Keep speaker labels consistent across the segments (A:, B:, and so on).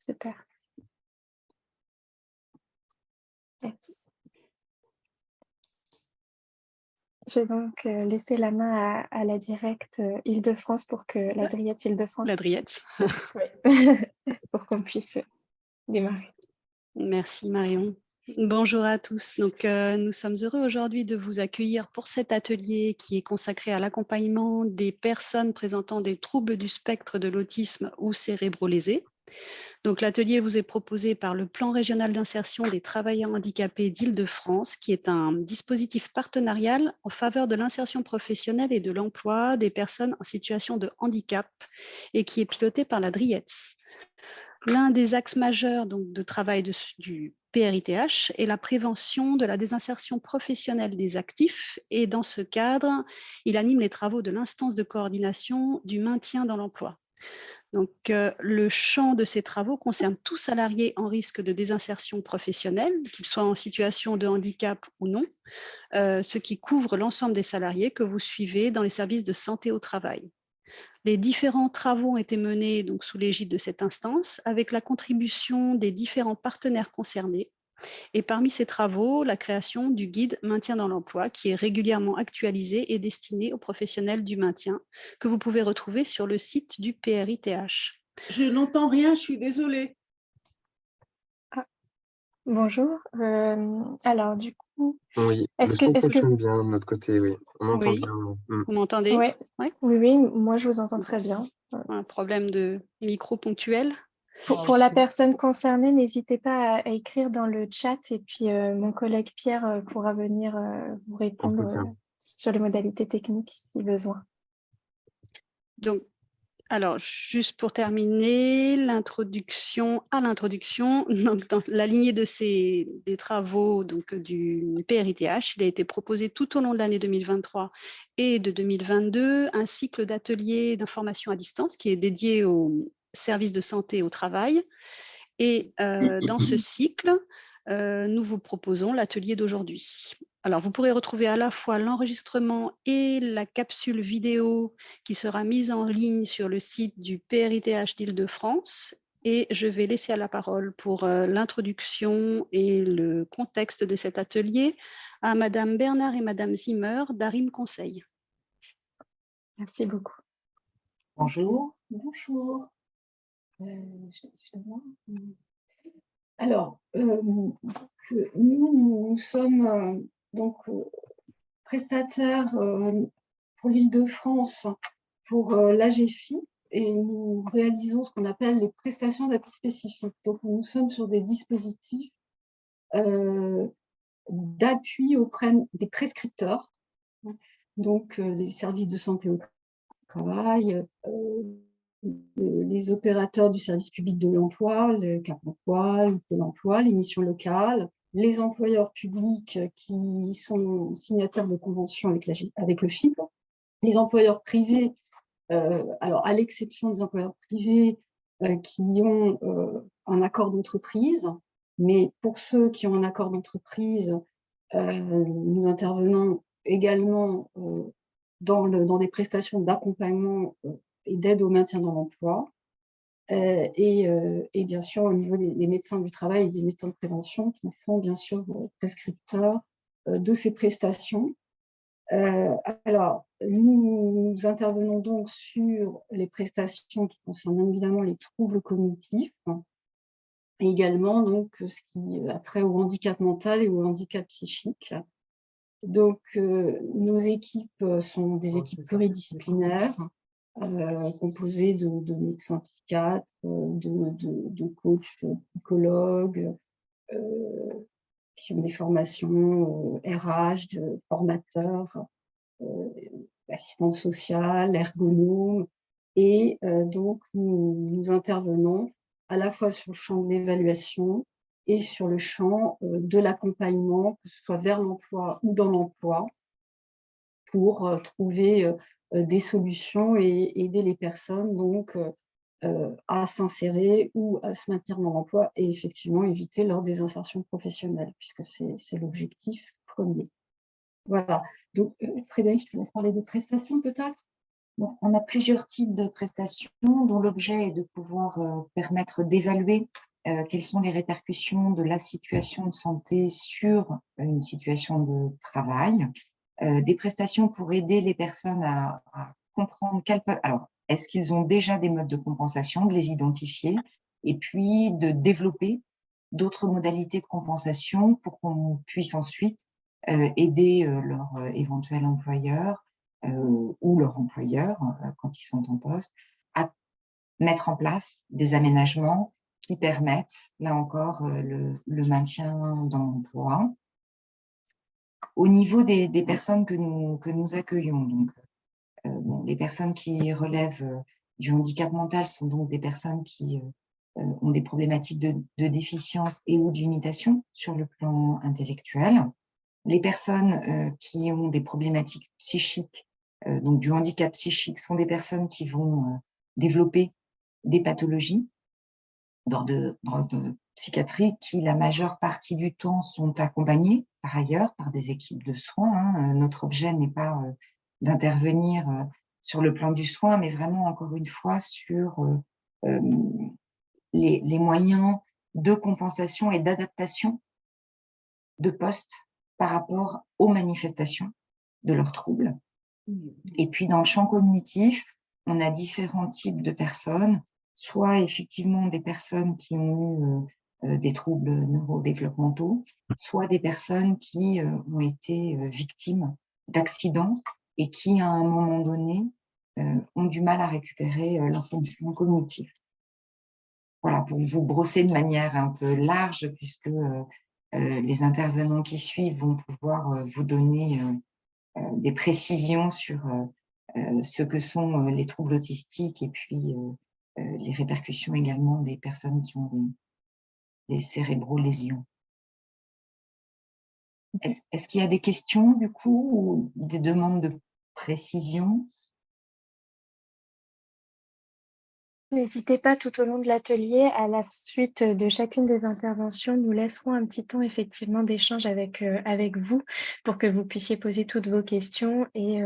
A: Super. Merci. Je vais donc laisser la main à la directe Île-de-France pour que la Driette Île-de-France,
B: La Driette.
A: pour qu'on puisse démarrer.
B: Merci Marion. Bonjour à tous. Donc, nous sommes heureux aujourd'hui de vous accueillir pour cet atelier qui est consacré à l'accompagnement des personnes présentant des troubles du spectre de l'autisme ou cérébro-lésés. Donc, l'atelier vous est proposé par le Plan régional d'insertion des travailleurs handicapés d'Île-de-France, qui est un dispositif partenarial en faveur de l'insertion professionnelle et de l'emploi des personnes en situation de handicap et qui est piloté par la DRIETS. L'un des axes majeurs donc, de travail du PRITH est la prévention de la désinsertion professionnelle des actifs et dans ce cadre, il anime les travaux de l'instance de coordination du maintien dans l'emploi. Donc, le champ de ces travaux concerne tout salarié en risque de désinsertion professionnelle, qu'il soit en situation de handicap ou non, ce qui couvre l'ensemble des salariés que vous suivez dans les services de santé au travail. Les différents travaux ont été menés donc, sous l'égide de cette instance avec la contribution des différents partenaires concernés. Et parmi ces travaux, la création du guide maintien dans l'emploi qui est régulièrement actualisé et destiné aux professionnels du maintien que vous pouvez retrouver sur le site du PRITH.
C: Je n'entends rien, je suis désolée.
A: Bonjour. Alors, du coup,
D: Oui,
A: est-ce
D: le
A: que...
D: son fonctionne bien de notre côté, oui. On entend
B: Oui.
D: bien.
B: Vous m'entendez?
A: Ouais.
B: Oui.
A: Oui, moi je vous entends très bien.
B: Un problème de micro ponctuel?
A: Pour la personne concernée, n'hésitez pas à écrire dans le chat et puis mon collègue Pierre pourra venir vous répondre sur les modalités techniques si besoin.
B: Donc, alors, juste pour terminer, l'introduction, donc dans la lignée des travaux donc, du PRITH, il a été proposé tout au long de l'année 2023 et de 2022 un cycle d'ateliers d'information à distance qui est dédié au service de santé au travail. Et dans ce cycle, nous vous proposons l'atelier d'aujourd'hui. Alors, vous pourrez retrouver à la fois l'enregistrement et la capsule vidéo qui sera mise en ligne sur le site du PRITH d'Île-de-France. Et je vais laisser la parole pour l'introduction et le contexte de cet atelier à Madame Bernard et Madame Zimmer d'Arim Conseil.
A: Merci beaucoup.
C: Bonjour. Bonjour. Alors, nous sommes prestataires pour l'Île-de-France pour l'AGFI et nous réalisons ce qu'on appelle les prestations d'appui spécifiques. Donc, nous sommes sur des dispositifs d'appui auprès des prescripteurs, donc les services de santé au travail, les opérateurs du service public de l'emploi, le Cap emploi, le Pôle emploi, les missions locales, les employeurs publics qui sont signataires de conventions avec le FIP, les employeurs privés, alors à l'exception des employeurs privés qui ont un accord d'entreprise, mais pour ceux qui ont un accord d'entreprise, nous intervenons également dans des prestations d'accompagnement et d'aide au maintien dans l'emploi. Et bien sûr, au niveau des médecins du travail et des médecins de prévention qui sont bien sûr prescripteurs de ces prestations. Alors, nous intervenons donc sur les prestations qui concernent bien évidemment les troubles cognitifs, et également donc ce qui a trait au handicap mental et au handicap psychique. Donc, nos équipes sont des équipes pluridisciplinaires, composées de médecins psychiatres, de coachs psychologues, qui ont des formations RH, de formateurs, assistants sociaux, ergonomes. Et donc, nous intervenons à la fois sur le champ de l'évaluation et sur le champ de l'accompagnement, que ce soit vers l'emploi ou dans l'emploi, pour trouver des solutions et aider les personnes donc, à s'insérer ou à se maintenir dans l'emploi et effectivement éviter leur désinsertion professionnelle, puisque c'est l'objectif premier. Voilà. Donc, Frédéric, je te laisse parler des prestations peut-être.
E: Donc, on a plusieurs types de prestations dont l'objet est de pouvoir permettre d'évaluer quelles sont les répercussions de la situation de santé sur une situation de travail. Des prestations pour aider les personnes à comprendre alors, est-ce qu'ils ont déjà des modes de compensation, de les identifier, et puis de développer d'autres modalités de compensation pour qu'on puisse ensuite aider leur éventuel employeur ou leur employeur, quand ils sont en poste, à mettre en place des aménagements qui permettent, là encore, le maintien dans l'emploi. Au niveau des personnes que nous accueillons, donc, bon, les personnes qui relèvent du handicap mental sont donc des personnes qui ont des problématiques de déficience et ou de limitation sur le plan intellectuel. Les personnes qui ont des problématiques psychiques, donc du handicap psychique, sont des personnes qui vont développer des pathologies d'ordre psychiatrique qui, la majeure partie du temps, sont accompagnées par ailleurs par des équipes de soins. Hein. Notre objet n'est pas d'intervenir sur le plan du soin, mais vraiment, encore une fois, sur les moyens de compensation et d'adaptation de poste par rapport aux manifestations de leurs troubles. Et puis, dans le champ cognitif, on a différents types de personnes, soit effectivement des personnes qui ont eu des troubles neurodéveloppementaux, soit des personnes qui ont été victimes d'accidents et qui, à un moment donné, ont du mal à récupérer leur fonction cognitive. Voilà, pour vous brosser de manière un peu large, puisque les intervenants qui suivent vont pouvoir vous donner des précisions sur ce que sont les troubles autistiques et puis les répercussions également des personnes qui ont des cérébrolésions. Est-ce qu'il y a des questions du coup ou des demandes de précision?
A: N'hésitez pas tout au long de l'atelier, à la suite de chacune des interventions, nous laisserons un petit temps effectivement d'échange avec vous pour que vous puissiez poser toutes vos questions et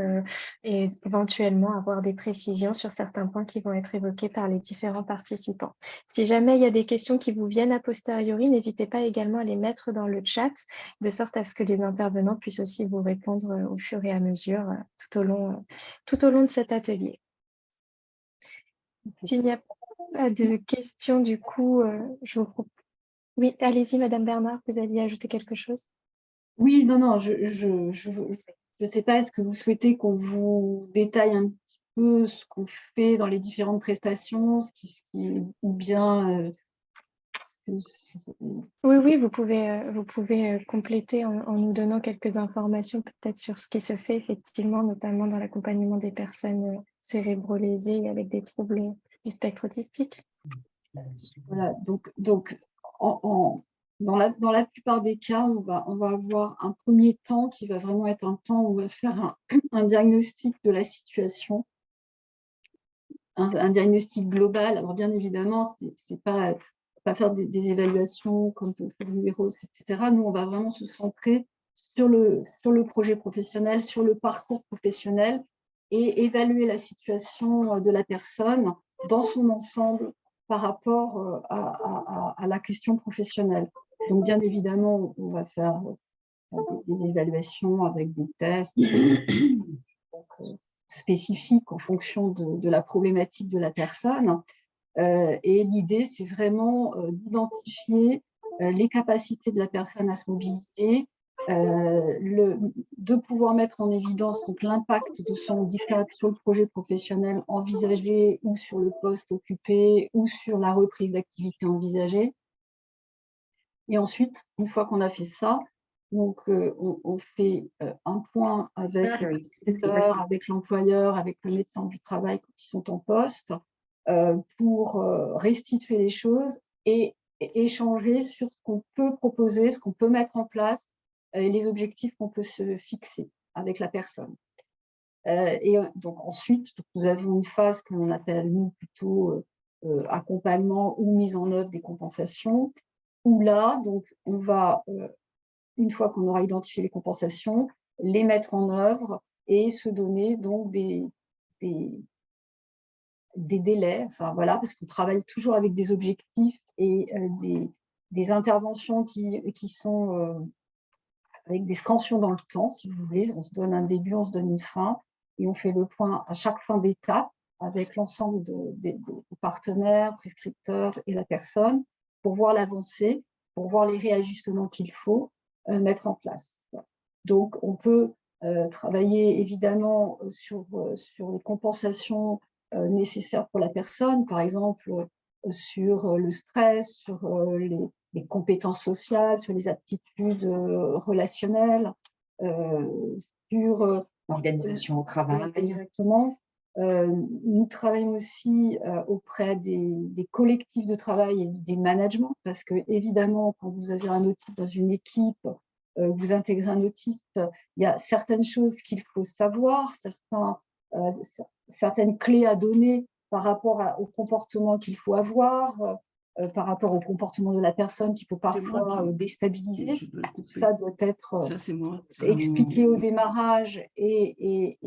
A: éventuellement avoir des précisions sur certains points qui vont être évoqués par les différents participants. Si jamais il y a des questions qui vous viennent a posteriori, n'hésitez pas également à les mettre dans le chat, de sorte à ce que les intervenants puissent aussi vous répondre au fur et à mesure tout au long de cet atelier. S'il n'y a pas de questions, du coup, je vous propose. Oui, allez-y, Madame Bernard, vous alliez ajouter quelque chose?
C: Oui, non, je ne sais pas, est-ce que vous souhaitez qu'on vous détaille un petit peu ce qu'on fait dans les différentes prestations, ou bien
A: Oui, vous pouvez compléter en nous donnant quelques informations peut-être sur ce qui se fait effectivement, notamment dans l'accompagnement des personnes cérébrolésées avec des troubles du spectre autistique.
C: Voilà, donc dans la plupart des cas, on va avoir un premier temps qui va vraiment être un temps où on va faire un diagnostic de la situation, un diagnostic global. Alors bien évidemment, c'est pas faire des évaluations comme pour le numéro, etc. Nous, on va vraiment se centrer sur le projet professionnel, sur le parcours professionnel et évaluer la situation de la personne dans son ensemble par rapport à la question professionnelle. Donc, bien évidemment, on va faire des évaluations avec des tests spécifiques en fonction de la problématique de la personne. Et l'idée, c'est vraiment d'identifier les capacités de la personne à se mobiliser, de pouvoir mettre en évidence l'impact de son handicap sur le projet professionnel envisagé ou sur le poste occupé ou sur la reprise d'activité envisagée. Et ensuite, une fois qu'on a fait ça, donc, on fait un point avec avec l'employeur, avec le médecin du travail quand ils sont en poste, pour restituer les choses et échanger sur ce qu'on peut proposer, ce qu'on peut mettre en place, et les objectifs qu'on peut se fixer avec la personne. Et donc ensuite, nous avons une phase que l'on appelle, nous, plutôt accompagnement ou mise en œuvre des compensations, où là, donc, on va, une fois qu'on aura identifié les compensations, les mettre en œuvre et se donner donc des des délais, enfin voilà, parce qu'on travaille toujours avec des objectifs et des interventions qui sont avec des scansions dans le temps, si vous voulez. On se donne un début, on se donne une fin, et on fait le point à chaque fin d'étape avec l'ensemble des partenaires, prescripteurs et la personne, pour voir l'avancée, pour voir les réajustements qu'il faut mettre en place. Donc, on peut travailler évidemment sur les compensations nécessaires pour la personne, par exemple sur le stress, sur les compétences sociales, sur les aptitudes relationnelles, sur
E: L'organisation au travail.
C: exactement. Nous travaillons aussi auprès des collectifs de travail et des managements, parce que évidemment, quand vous avez un autiste dans une équipe, vous intégrez un autiste, il y a certaines choses qu'il faut savoir, certaines clés à donner par rapport au comportement qu'il faut avoir, par rapport au comportement de la personne qui peut parfois déstabiliser. Tout ça doit être expliqué au démarrage et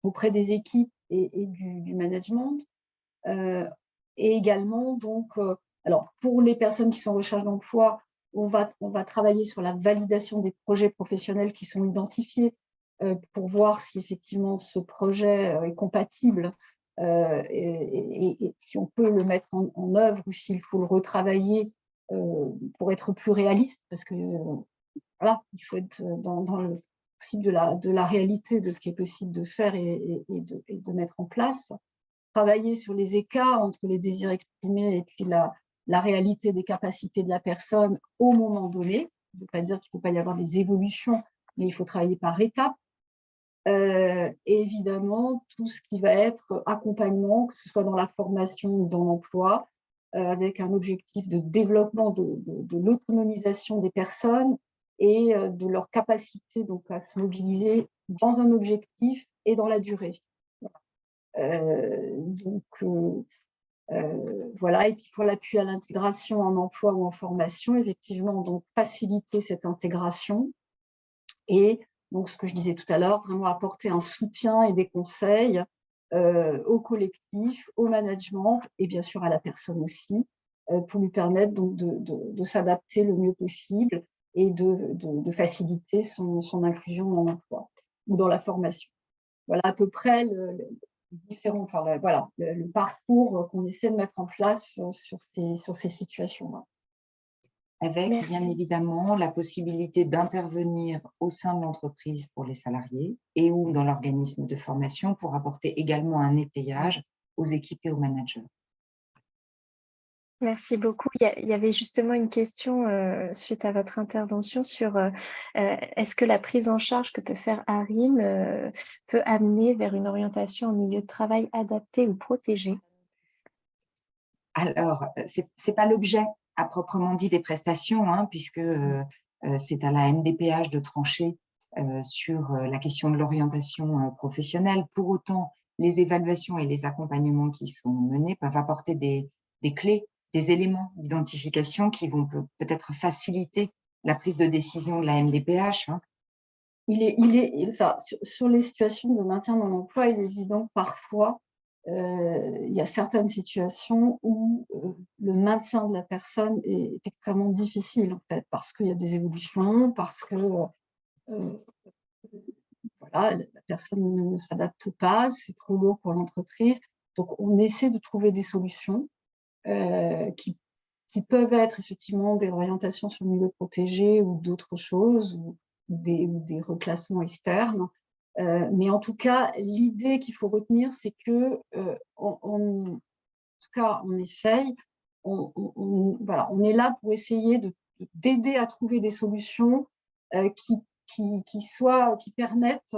C: auprès des équipes et du management. Et également, donc, alors pour les personnes qui sont en recherche d'emploi, on va travailler sur la validation des projets professionnels qui sont identifiés pour voir si effectivement ce projet est compatible et si on peut le mettre en œuvre ou s'il faut le retravailler pour être plus réaliste, parce que voilà, il faut être dans le principe de la réalité de ce qui est possible de faire et de mettre en place. Travailler sur les écarts entre les désirs exprimés et puis la réalité des capacités de la personne au moment donné. Ça ne veut pas dire qu'il ne faut pas y avoir des évolutions, mais il faut travailler par étapes. Et évidemment, tout ce qui va être accompagnement, que ce soit dans la formation ou dans l'emploi, avec un objectif de développement de l'autonomisation des personnes et de leur capacité donc, à se mobiliser dans un objectif et dans la durée. Voilà, et puis pour l'appui à l'intégration en emploi ou en formation, effectivement, donc faciliter cette intégration et donc ce que je disais tout à l'heure, vraiment apporter un soutien et des conseils au collectif, au management et bien sûr à la personne aussi, pour lui permettre donc de s'adapter le mieux possible et de faciliter son inclusion dans l'emploi ou dans la formation. Voilà à peu près le parcours qu'on essaie de mettre en place sur ces situations-là.
E: Avec,
A: Merci.
E: bien évidemment, la possibilité d'intervenir au sein de l'entreprise pour les salariés et ou dans l'organisme de formation pour apporter également un étayage aux équipes et aux managers.
A: Merci beaucoup. Il y avait justement une question suite à votre intervention sur est-ce que la prise en charge que peut faire ARIM peut amener vers une orientation en milieu de travail adapté ou protégé?
E: Alors, ce n'est pas l'objet à proprement dit des prestations, hein, puisque c'est à la MDPH de trancher sur la question de l'orientation professionnelle. Pour autant, les évaluations et les accompagnements qui sont menés peuvent apporter des clés, des éléments d'identification qui vont peut-être faciliter la prise de décision de la MDPH. Hein.
C: Sur les situations de maintien dans l'emploi, il est évident que parfois, il y a certaines situations où le maintien de la personne est extrêmement difficile, en fait, parce qu'il y a des évolutions, parce que voilà, la personne ne s'adapte pas, c'est trop lourd pour l'entreprise. Donc, on essaie de trouver des solutions qui peuvent être effectivement des orientations sur le milieu protégé ou d'autres choses, ou des reclassements externes. Mais en tout cas, l'idée qu'il faut retenir, c'est que, en tout cas, on essaye, voilà, on est là pour essayer d'aider à trouver des solutions qui permettent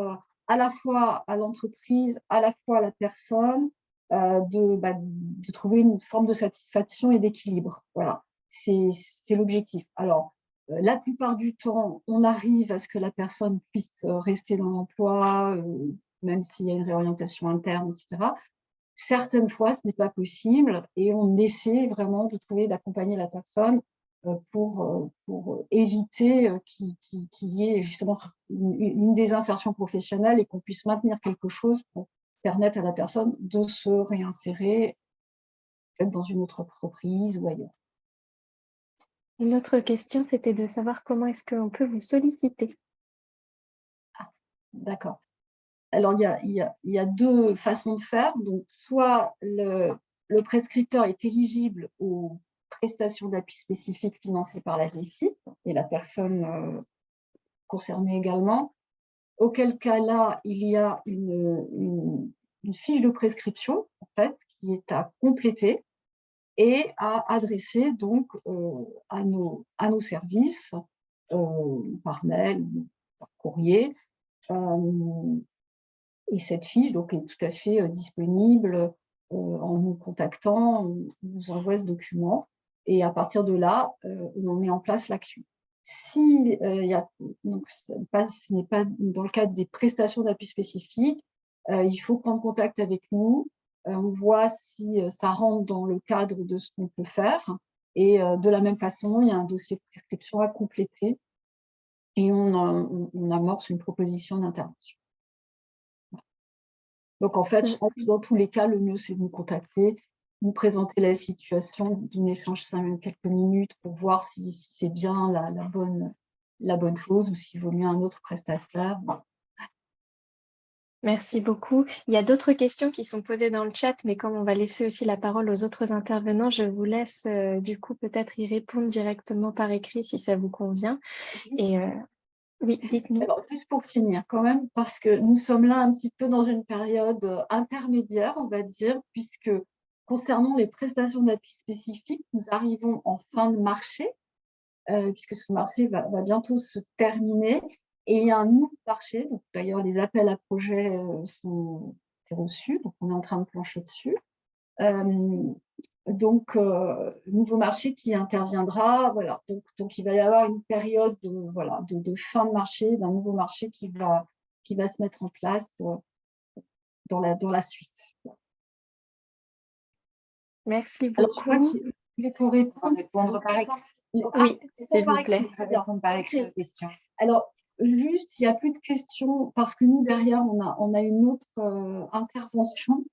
C: à la fois à l'entreprise, à la fois à la personne, de trouver une forme de satisfaction et d'équilibre. Voilà, c'est l'objectif. Alors, la plupart du temps, on arrive à ce que la personne puisse rester dans l'emploi, même s'il y a une réorientation interne, etc. Certaines fois, ce n'est pas possible et on essaie vraiment d'accompagner la personne pour éviter qu'il y ait justement une désinsertion professionnelle et qu'on puisse maintenir quelque chose pour permettre à la personne de se réinsérer peut-être dans une autre entreprise ou ailleurs.
A: Une autre question, c'était de savoir comment est-ce qu'on peut vous solliciter.
C: D'accord. Alors, il y a deux façons de faire. Donc, soit le prescripteur est éligible aux prestations d'appui spécifiques financées par la GFIP et la personne concernée également, auquel cas là, il y a une fiche de prescription en fait, qui est à compléter et à adresser donc à nos services par mail, par courrier. Et cette fiche donc, est tout à fait disponible en nous contactant. On vous envoie ce document et à partir de là, on met en place l'action. Si donc, ce n'est pas dans le cadre des prestations d'appui spécifiques, il faut prendre contact avec nous. On voit si ça rentre dans le cadre de ce qu'on peut faire. Et de la même façon, il y a un dossier de prescription à compléter et on amorce une proposition d'intervention. Donc, en fait, dans tous les cas, le mieux, c'est de nous contacter, nous présenter la situation, d'un échange quelques minutes pour voir si c'est bien la bonne chose ou s'il vaut mieux un autre prestataire.
A: Merci beaucoup. Il y a d'autres questions qui sont posées dans le chat, mais comme on va laisser aussi la parole aux autres intervenants, je vous laisse du coup peut-être y répondre directement par écrit si ça vous convient. Et oui, dites-nous.
C: Alors, juste pour finir quand même, parce que nous sommes là un petit peu dans une période intermédiaire, on va dire, puisque concernant les prestations d'appui spécifiques, nous arrivons en fin de marché, puisque ce marché va bientôt se terminer. Et il y a un nouveau marché, d'ailleurs les appels à projets sont reçus, donc on est en train de plancher dessus. Donc, nouveau marché qui interviendra, voilà. Donc il va y avoir une période de fin de marché, d'un nouveau marché qui va se mettre en place dans la suite.
A: Merci beaucoup.
C: Alors, je crois qu'il faut
E: répondre par écrit.
A: Oui, s'il vous plaît.
E: Répondre par écrit aux questions.
C: Alors, juste, il n'y a plus de questions parce que nous, derrière, on a une autre intervention.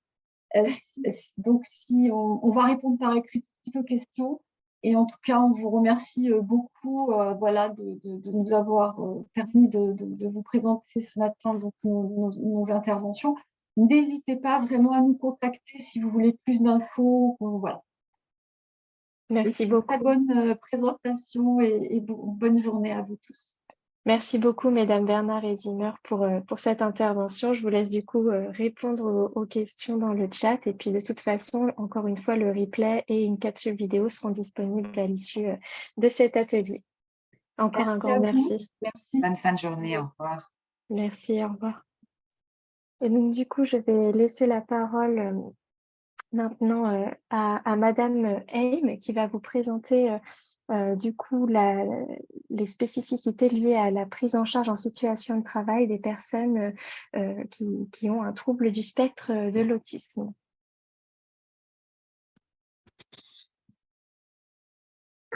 C: Donc, si on va répondre par écrit aux questions. Et en tout cas, on vous remercie beaucoup de nous avoir permis de vous présenter ce matin donc, nos interventions. N'hésitez pas vraiment à nous contacter si vous voulez plus d'infos. Voilà.
A: Merci beaucoup.
C: Très bonne présentation et bonne journée à vous tous.
A: Merci beaucoup, Mesdames Bernard et Zimmer, pour cette intervention. Je vous laisse du coup répondre aux questions dans le chat. Et puis, de toute façon, encore une fois, le replay et une capsule vidéo seront disponibles à l'issue de cet atelier. Encore un grand merci.
C: Merci.
E: Bonne fin de journée. Au revoir.
A: Merci, au revoir. Et donc, du coup, je vais laisser la parole maintenant à Madame Heim qui va vous présenter du coup les spécificités liées à la prise en charge en situation de travail des personnes qui ont un trouble du spectre de l'autisme.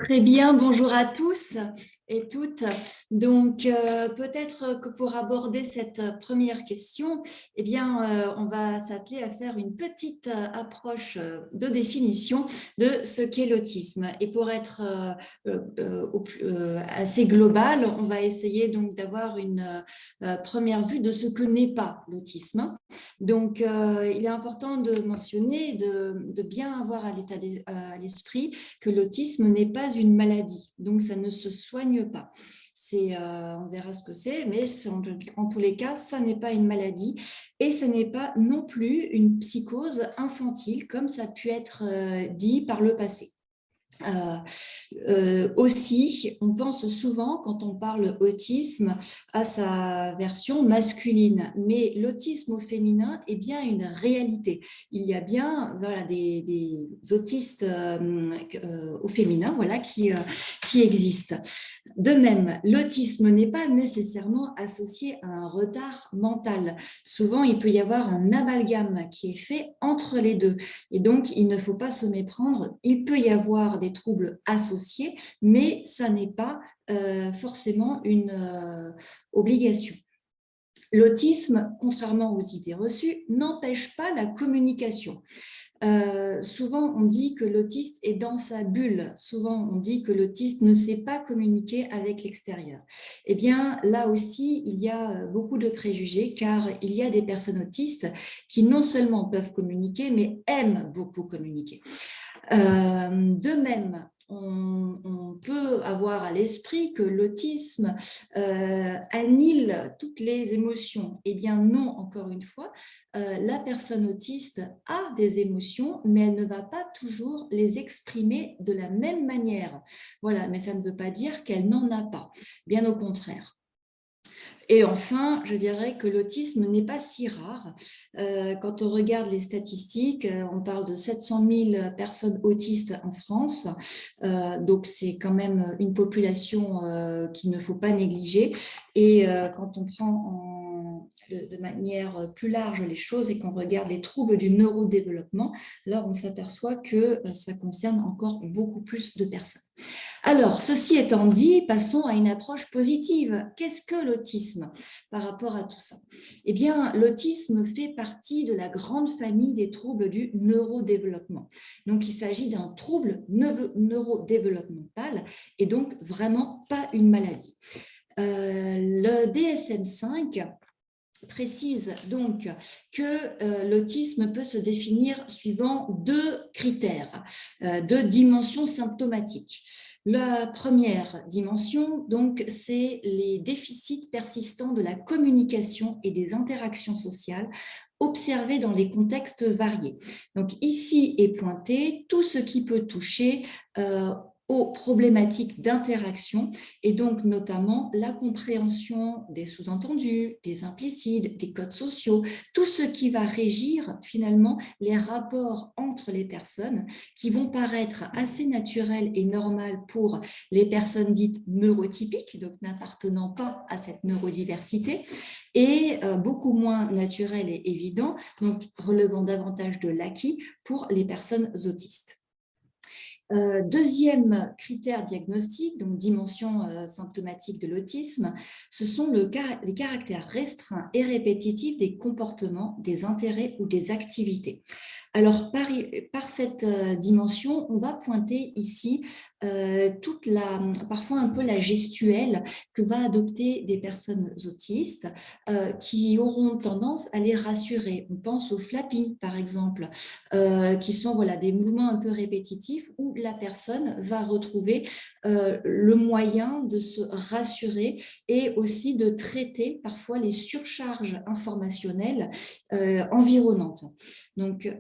F: Très bien, bonjour à tous et toutes. Donc, peut-être que pour aborder cette première question, eh bien, on va s'atteler à faire une petite approche de définition de ce qu'est l'autisme. Et pour être assez global, on va essayer donc d'avoir une première vue de ce que n'est pas l'autisme. Donc, il est important de mentionner, de bien avoir à l'esprit que l'autisme n'est pas une maladie, donc ça ne se soigne pas. On verra ce que c'est, mais en tous les cas, ça n'est pas une maladie et ce n'est pas non plus une psychose infantile comme ça a pu être dit par le passé. Aussi, on pense souvent, quand on parle autisme, à sa version masculine, mais l'autisme au féminin est bien une réalité. Il y a bien des autistes au féminin qui existent. De même, l'autisme n'est pas nécessairement associé à un retard mental. Souvent, il peut y avoir un amalgame qui est fait entre les deux. Et donc, il ne faut pas se méprendre. Il peut y avoir des des troubles associés, mais ça n'est pas forcément une obligation. L'autisme, contrairement aux idées reçues, n'empêche pas la communication. Souvent, on dit que l'autiste est dans sa bulle. Souvent, on dit que l'autiste ne sait pas communiquer avec l'extérieur. Eh bien, là aussi, il y a beaucoup de préjugés, car il y a des personnes autistes qui non seulement peuvent communiquer, mais aiment beaucoup communiquer. De même, on peut avoir à l'esprit que l'autisme annihile toutes les émotions. Eh bien non, encore une fois, la personne autiste a des émotions, mais elle ne va pas toujours les exprimer de la même manière. Voilà, mais ça ne veut pas dire qu'elle n'en a pas, bien au contraire. Et enfin, je dirais que l'autisme n'est pas si rare. Quand on regarde les statistiques, on parle de 700 000 personnes autistes en France. Donc, c'est quand même une population qu'il ne faut pas négliger. Et quand on prend de manière plus large les choses et qu'on regarde les troubles du neurodéveloppement, là, on s'aperçoit que ça concerne encore beaucoup plus de personnes. Alors, ceci étant dit, passons à une approche positive. Qu'est-ce que l'autisme par rapport à tout ça? Eh bien, l'autisme fait partie de la grande famille des troubles du neurodéveloppement. Donc, il s'agit d'un trouble neurodéveloppemental et donc vraiment pas une maladie. Le DSM-5 précise donc que l'autisme peut se définir suivant 2 critères, 2 dimensions symptomatiques. La première dimension, donc, c'est les déficits persistants de la communication et des interactions sociales observés dans les contextes variés. Donc, ici est pointé tout ce qui peut toucher aux problématiques d'interaction et donc notamment la compréhension des sous-entendus, des implicites, des codes sociaux, tout ce qui va régir finalement les rapports entre les personnes qui vont paraître assez naturels et normaux pour les personnes dites neurotypiques, donc n'appartenant pas à cette neurodiversité, et beaucoup moins naturels et évidents, donc relevant davantage de l'acquis pour les personnes autistes. Deuxième critère diagnostique, donc dimension symptomatique de l'autisme, ce sont les caractères restreints et répétitifs des comportements, des intérêts ou des activités. Alors, par cette dimension, on va pointer ici parfois un peu la gestuelle que va adopter des personnes autistes qui auront tendance à les rassurer. On pense au flapping, par exemple, qui sont des mouvements un peu répétitifs où la personne va retrouver le moyen de se rassurer et aussi de traiter parfois les surcharges informationnelles environnantes. Donc,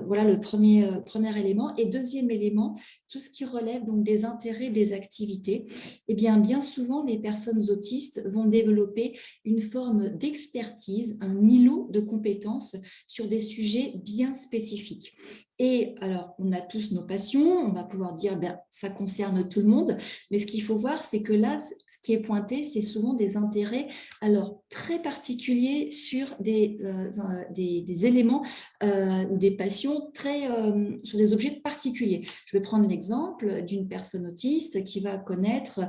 F: voilà le premier élément. Et deuxième élément, tout ce qui relève donc des intérêts, des activités. Eh bien souvent, les personnes autistes vont développer une forme d'expertise, un îlot de compétences sur des sujets bien spécifiques. Et alors, on a tous nos passions, on va pouvoir dire ça concerne tout le monde, mais ce qu'il faut voir, c'est que là, ce qui est pointé, c'est souvent des intérêts alors très particuliers sur des éléments ou des passions sur des objets particuliers. Je vais prendre l'exemple d'une personne autiste qui va connaître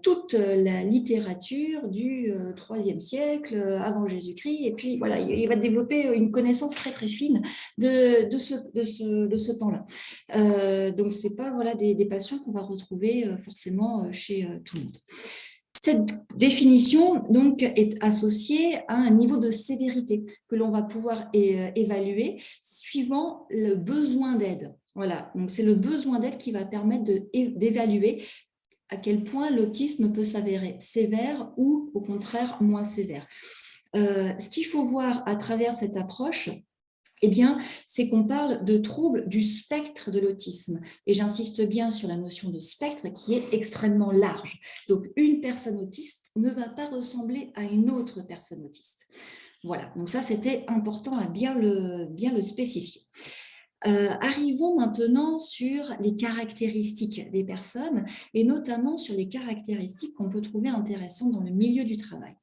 F: toute la littérature du IIIe siècle avant Jésus-Christ, et puis voilà, il va développer une connaissance très très fine de ce temps-là. Donc, ce n'est pas des passions qu'on va retrouver forcément chez tout le monde. Cette définition donc, est associée à un niveau de sévérité que l'on va pouvoir évaluer suivant le besoin d'aide. Voilà, donc c'est le besoin d'aide qui va permettre d'évaluer à quel point l'autisme peut s'avérer sévère ou au contraire moins sévère. Ce qu'il faut voir à travers cette approche, eh bien, c'est qu'on parle de troubles du spectre de l'autisme. Et j'insiste bien sur la notion de spectre qui est extrêmement large. Donc, une personne autiste ne va pas ressembler à une autre personne autiste. Voilà, donc ça, c'était important à bien le spécifier. Arrivons maintenant sur les caractéristiques des personnes et notamment sur les caractéristiques qu'on peut trouver intéressantes dans le milieu du travail.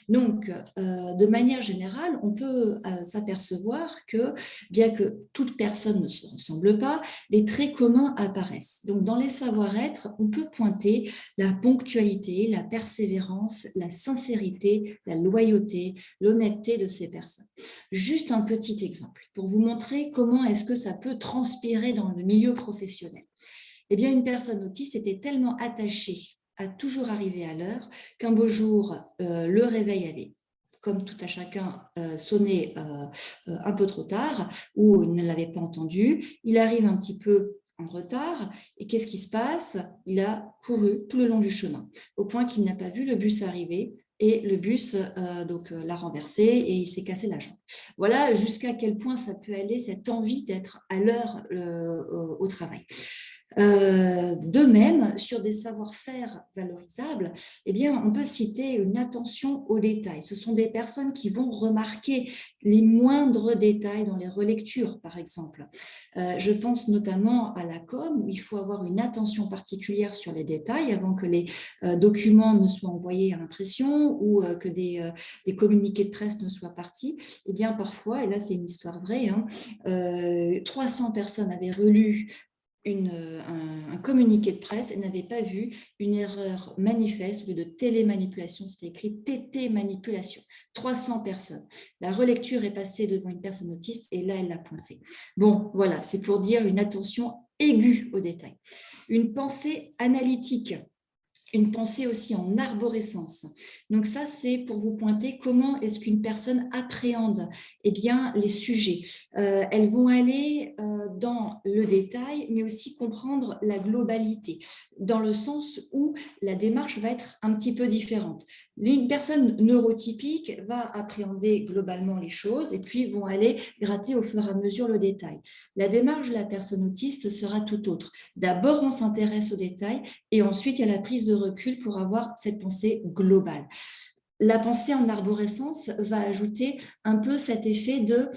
F: Donc, de manière générale, on peut s'apercevoir que, bien que toute personne ne se ressemble pas, les traits communs apparaissent. Donc, dans les savoir-être, on peut pointer la ponctualité, la persévérance, la sincérité, la loyauté, l'honnêteté de ces personnes. Juste un petit exemple pour vous montrer comment est-ce que ça peut transpirer dans le milieu professionnel. Eh bien, une personne autiste était tellement attachée à toujours arriver à l'heure qu'un beau jour, le réveil avait, comme tout à chacun, sonné un peu trop tard ou il ne l'avait pas entendu. Il arrive un petit peu en retard et qu'est-ce qui se passe? Il a couru tout le long du chemin au point qu'il n'a pas vu le bus arriver. Et le bus l'a renversé et il s'est cassé la jambe. Voilà jusqu'à quel point ça peut aller, cette envie d'être à l'heure au travail. De même, sur des savoir-faire valorisables, eh bien, on peut citer une attention aux détails. Ce sont des personnes qui vont remarquer les moindres détails dans les relectures, par exemple. Je pense notamment à la com, où il faut avoir une attention particulière sur les détails avant que les documents ne soient envoyés à l'impression ou que des communiqués de presse ne soient partis. Eh bien, parfois, et là c'est une histoire vraie, 300 personnes avaient relu un communiqué de presse et n'avait pas vu une erreur manifeste. Au lieu de télémanipulation, c'était écrit TT-manipulation. 300 personnes. La relecture est passée devant une personne autiste et là, elle l'a pointé. Bon, voilà, c'est pour dire une attention aiguë aux détails. Une pensée analytique. Une pensée aussi en arborescence. Donc ça, c'est pour vous pointer comment est-ce qu'une personne appréhende bien, les sujets. Elles vont aller dans le détail, mais aussi comprendre la globalité, dans le sens où la démarche va être un petit peu différente. Une personne neurotypique va appréhender globalement les choses et puis vont aller gratter au fur et à mesure le détail. La démarche de la personne autiste sera tout autre. D'abord, on s'intéresse aux détails et ensuite, il y a la prise de recul pour avoir cette pensée globale. La pensée en arborescence va ajouter un peu cet effet de,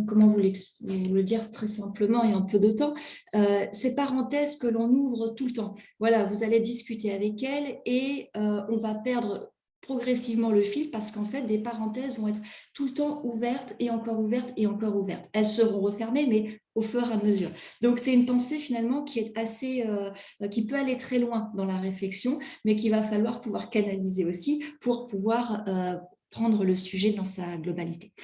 F: comment vous le dire très simplement et en peu de temps, ces parenthèses que l'on ouvre tout le temps. Voilà, vous allez discuter avec elle et on va perdre progressivement le fil parce qu'en fait, des parenthèses vont être tout le temps ouvertes et encore ouvertes et encore ouvertes. Elles seront refermées, mais au fur et à mesure. Donc, c'est une pensée finalement qui est assez, qui peut aller très loin dans la réflexion, mais qu'il va falloir pouvoir canaliser aussi pour pouvoir prendre le sujet dans sa globalité.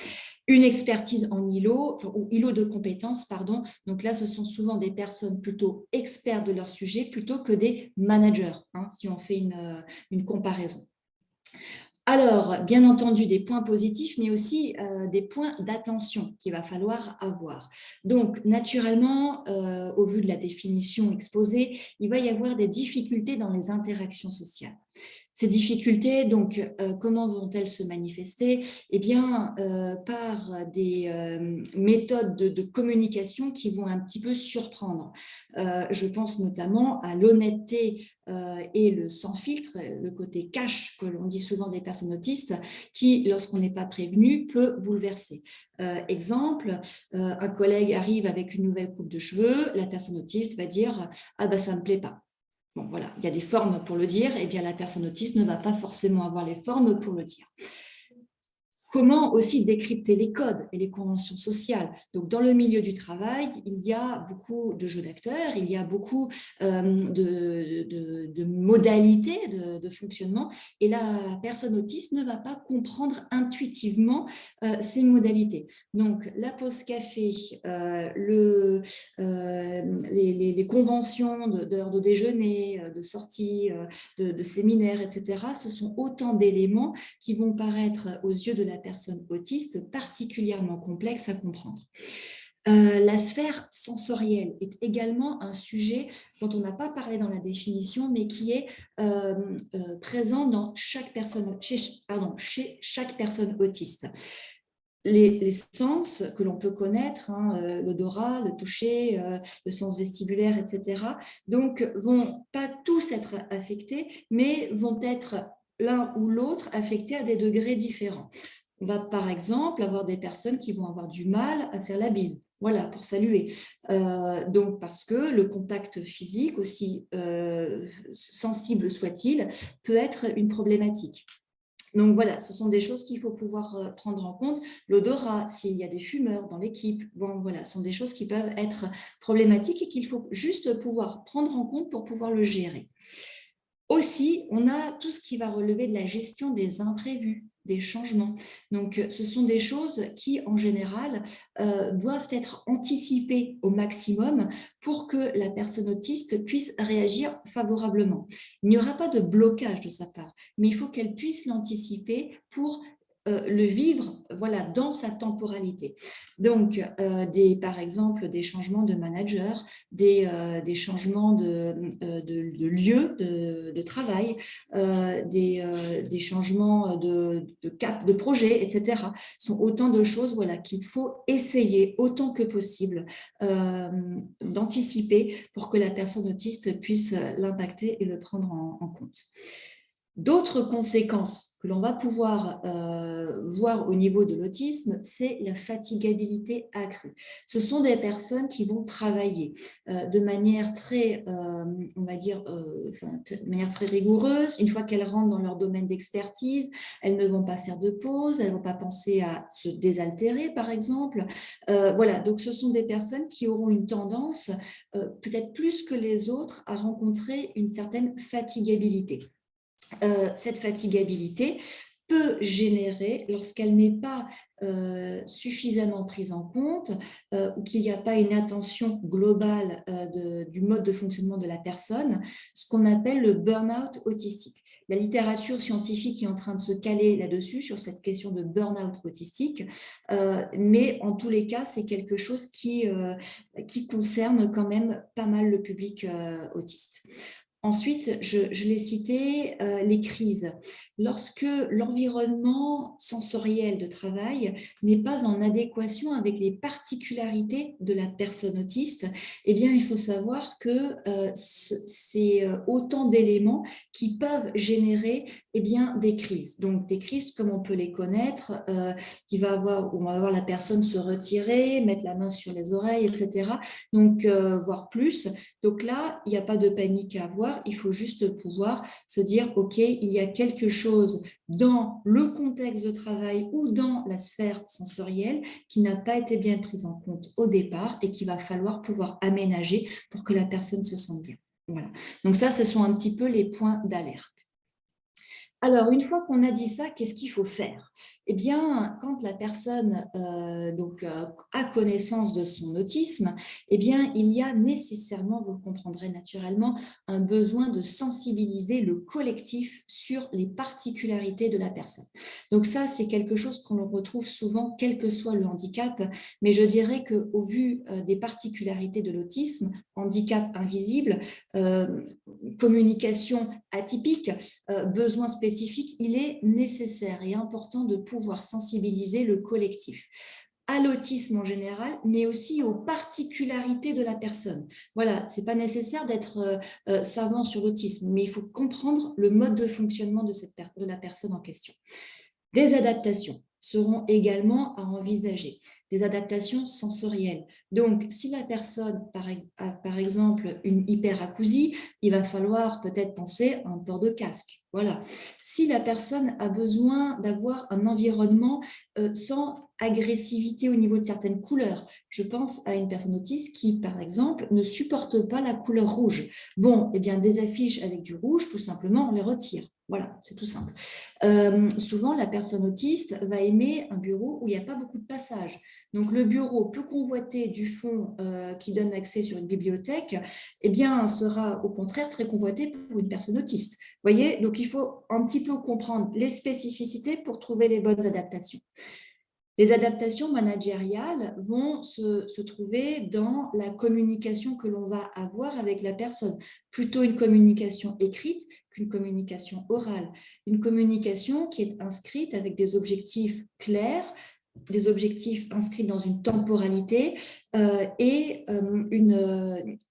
F: Une expertise en îlot, ou îlot de compétences, pardon. Donc là, ce sont souvent des personnes plutôt expertes de leur sujet plutôt que des managers, si on fait une comparaison. Alors, bien entendu, des points positifs, mais aussi des points d'attention qu'il va falloir avoir. Donc, naturellement, au vu de la définition exposée, il va y avoir des difficultés dans les interactions sociales. Ces difficultés, donc, comment vont-elles se manifester? Eh bien, par des méthodes de communication qui vont un petit peu surprendre. Je pense notamment à l'honnêteté et le sans filtre, le côté cash que l'on dit souvent des personnes autistes, qui, lorsqu'on n'est pas prévenu, peut bouleverser. Exemple, un collègue arrive avec une nouvelle coupe de cheveux, la personne autiste va dire « Ah ben ça ne me plaît pas ». Bon, voilà, il y a des formes pour le dire, et bien la personne autiste ne va pas forcément avoir les formes pour le dire. Comment aussi décrypter les codes et les conventions sociales? Donc, dans le milieu du travail, il y a beaucoup de jeux d'acteurs, il y a beaucoup de modalités de fonctionnement, et la personne autiste ne va pas comprendre intuitivement ces modalités. Donc, la pause café, les conventions d'heures de déjeuner, de sortie, de séminaires, etc., ce sont autant d'éléments qui vont paraître aux yeux de la personne autiste particulièrement complexe à comprendre. La sphère sensorielle est également un sujet dont on n'a pas parlé dans la définition, mais qui est présent dans chaque personne, chez chaque personne autiste. Les sens que l'on peut connaître, l'odorat, le toucher, le sens vestibulaire, etc., donc vont pas tous être affectés, mais vont être l'un ou l'autre affectés à des degrés différents. On va par exemple avoir des personnes qui vont avoir du mal à faire la bise, voilà, pour saluer. Donc, parce que le contact physique, aussi sensible soit-il, peut être une problématique. Donc voilà, ce sont des choses qu'il faut pouvoir prendre en compte. L'odorat, s'il y a des fumeurs dans l'équipe, bon voilà, ce sont des choses qui peuvent être problématiques et qu'il faut juste pouvoir prendre en compte pour pouvoir le gérer. Aussi, on a tout ce qui va relever de la gestion des imprévus, des changements. Donc, ce sont des choses qui, en général, doivent être anticipées au maximum pour que la personne autiste puisse réagir favorablement. Il n'y aura pas de blocage de sa part, mais il faut qu'elle puisse l'anticiper pour le vivre, voilà, dans sa temporalité. Donc, par exemple, des changements de manager, des changements de lieu de travail, des changements de cap, de projet, etc. Ce sont autant de choses, voilà, qu'il faut essayer autant que possible d'anticiper pour que la personne autiste puisse l'impacter et le prendre en compte. D'autres conséquences que l'on va pouvoir voir au niveau de l'autisme, c'est la fatigabilité accrue. Ce sont des personnes qui vont travailler de manière très, on va dire, de manière très rigoureuse. Une fois qu'elles rentrent dans leur domaine d'expertise, elles ne vont pas faire de pause, elles ne vont pas penser à se désaltérer, par exemple. Voilà, donc ce sont des personnes qui auront une tendance, peut-être plus que les autres, à rencontrer une certaine fatigabilité. Cette fatigabilité peut générer, lorsqu'elle n'est pas suffisamment prise en compte ou qu'il n'y a pas une attention globale du mode de fonctionnement de la personne, ce qu'on appelle le burn-out autistique. La littérature scientifique est en train de se caler là-dessus, sur cette question de burn-out autistique, mais en tous les cas, c'est quelque chose qui concerne quand même pas mal le public autiste. Ensuite, je l'ai cité, les crises. Lorsque l'environnement sensoriel de travail n'est pas en adéquation avec les particularités de la personne autiste, eh bien, il faut savoir que c'est autant d'éléments qui peuvent générer des crises. Donc, des crises comme on peut les connaître, où on va avoir la personne se retirer, mettre la main sur les oreilles, etc. Donc, voire plus. Donc là, il n'y a pas de panique à avoir. Il faut juste pouvoir se dire, OK, il y a quelque chose dans le contexte de travail ou dans la sphère sensorielle qui n'a pas été bien prise en compte au départ et qu'il va falloir pouvoir aménager pour que la personne se sente bien. Voilà. Donc ça, ce sont un petit peu les points d'alerte. Alors, une fois qu'on a dit ça, qu'est-ce qu'il faut faire? Eh bien, quand la personne a connaissance de son autisme, eh bien, il y a nécessairement, vous le comprendrez naturellement, un besoin de sensibiliser le collectif sur les particularités de la personne. Donc ça, c'est quelque chose qu'on retrouve souvent, quel que soit le handicap, mais je dirais qu'au vu des particularités de l'autisme, handicap invisible, communication atypique, besoins spécifiques, il est nécessaire et important de pouvoir sensibiliser le collectif à l'autisme en général, mais aussi aux particularités de la personne. Voilà, ce n'est pas nécessaire d'être savant sur l'autisme, mais il faut comprendre le mode de fonctionnement de la personne en question. Des adaptations seront également à envisager, des adaptations sensorielles. Donc, si la personne a par exemple une hyperacousie, il va falloir peut-être penser à un port de casque. Voilà. Si la personne a besoin d'avoir un environnement sans agressivité au niveau de certaines couleurs, je pense à une personne autiste qui, par exemple, ne supporte pas la couleur rouge. Bon, eh bien, des affiches avec du rouge, tout simplement, on les retire. Voilà, c'est tout simple. Souvent, la personne autiste va aimer un bureau où il n'y a pas beaucoup de passages. Donc, le bureau peu convoité du fond qui donne accès sur une bibliothèque, eh bien, sera au contraire très convoité pour une personne autiste. Vous voyez, donc il faut un petit peu comprendre les spécificités pour trouver les bonnes adaptations. Les adaptations managériales vont se trouver dans la communication que l'on va avoir avec la personne, plutôt une communication écrite qu'une communication orale. Une communication qui est inscrite avec des objectifs clairs, des objectifs inscrits dans une temporalité et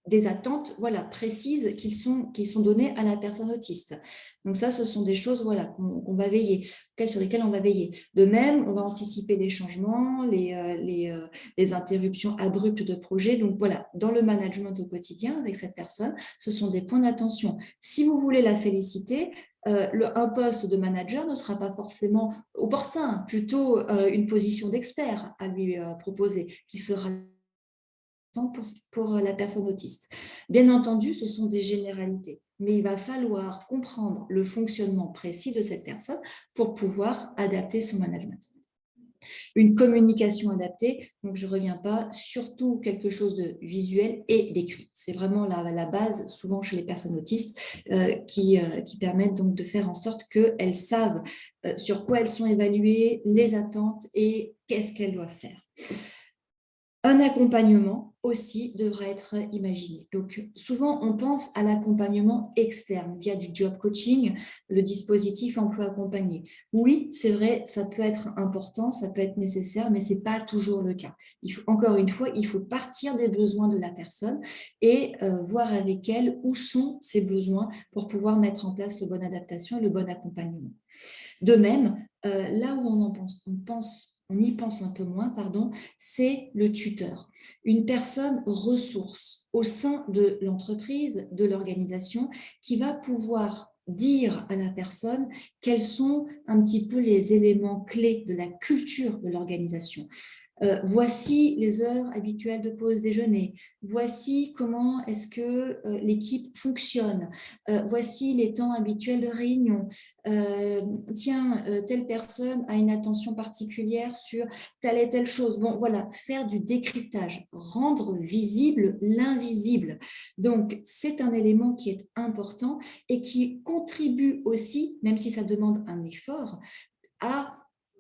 F: des attentes voilà, précises qui sont données à la personne autiste. Donc ça, ce sont des choses voilà, qu'on va veiller, sur lesquelles on va veiller. De même, on va anticiper les changements, les interruptions abruptes de projet. Donc voilà, dans le management au quotidien avec cette personne, ce sont des points d'attention. Si vous voulez la féliciter, un poste de manager ne sera pas forcément opportun, plutôt une position d'expert à lui proposer, qui sera pour la personne autiste. Bien entendu, ce sont des généralités, mais il va falloir comprendre le fonctionnement précis de cette personne pour pouvoir adapter son management. Une communication adaptée, donc je ne reviens pas, surtout quelque chose de visuel et d'écrit. C'est vraiment la base, souvent chez les personnes autistes, qui permettent donc de faire en sorte qu'elles savent sur quoi elles sont évaluées, les attentes et qu'est-ce qu'elles doivent faire. Un accompagnement aussi devra être imaginé. Donc, souvent, on pense à l'accompagnement externe via du job coaching, le dispositif emploi accompagné. Oui, c'est vrai, ça peut être important, ça peut être nécessaire, mais ce n'est pas toujours le cas. Encore une fois, il faut partir des besoins de la personne et voir avec elle où sont ses besoins pour pouvoir mettre en place la bonne adaptation et le bon accompagnement. De même, là où on y pense un peu moins, c'est le tuteur. Une personne ressource au sein de l'entreprise, de l'organisation, qui va pouvoir dire à la personne quels sont un petit peu les éléments clés de la culture de l'organisation. Voici les heures habituelles de pause déjeuner, voici comment est-ce que l'équipe fonctionne, voici les temps habituels de réunion, telle personne a une attention particulière sur telle et telle chose. Bon, voilà, faire du décryptage, rendre visible l'invisible. Donc, c'est un élément qui est important et qui contribue aussi, même si ça demande un effort, à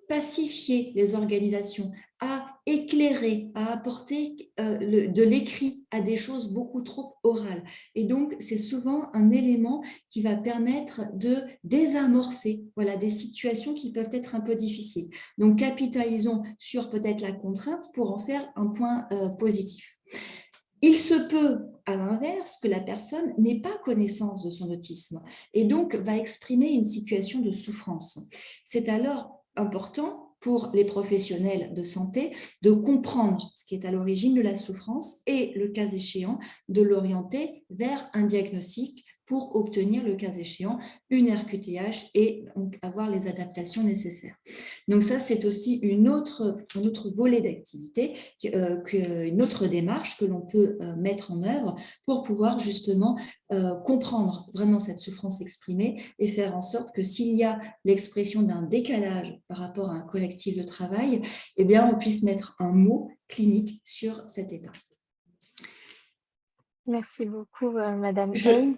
F: pacifier les organisations, à éclairer, à apporter de l'écrit à des choses beaucoup trop orales. Et donc, c'est souvent un élément qui va permettre de désamorcer des situations qui peuvent être un peu difficiles. Donc, capitalisons sur peut-être la contrainte pour en faire un point positif. Il se peut, à l'inverse, que la personne n'ait pas connaissance de son autisme et donc va exprimer une situation de souffrance. C'est alors important pour les professionnels de santé de comprendre ce qui est à l'origine de la souffrance et, le cas échéant, de l'orienter vers un diagnostic pour obtenir, le cas échéant, une RQTH et donc avoir les adaptations nécessaires. Donc ça, c'est aussi un autre volet d'activité, une autre démarche que l'on peut mettre en œuvre pour pouvoir justement comprendre vraiment cette souffrance exprimée et faire en sorte que s'il y a l'expression d'un décalage par rapport à un collectif de travail, eh bien, on puisse mettre un mot clinique sur cet état.
A: Merci beaucoup, Madame Hay.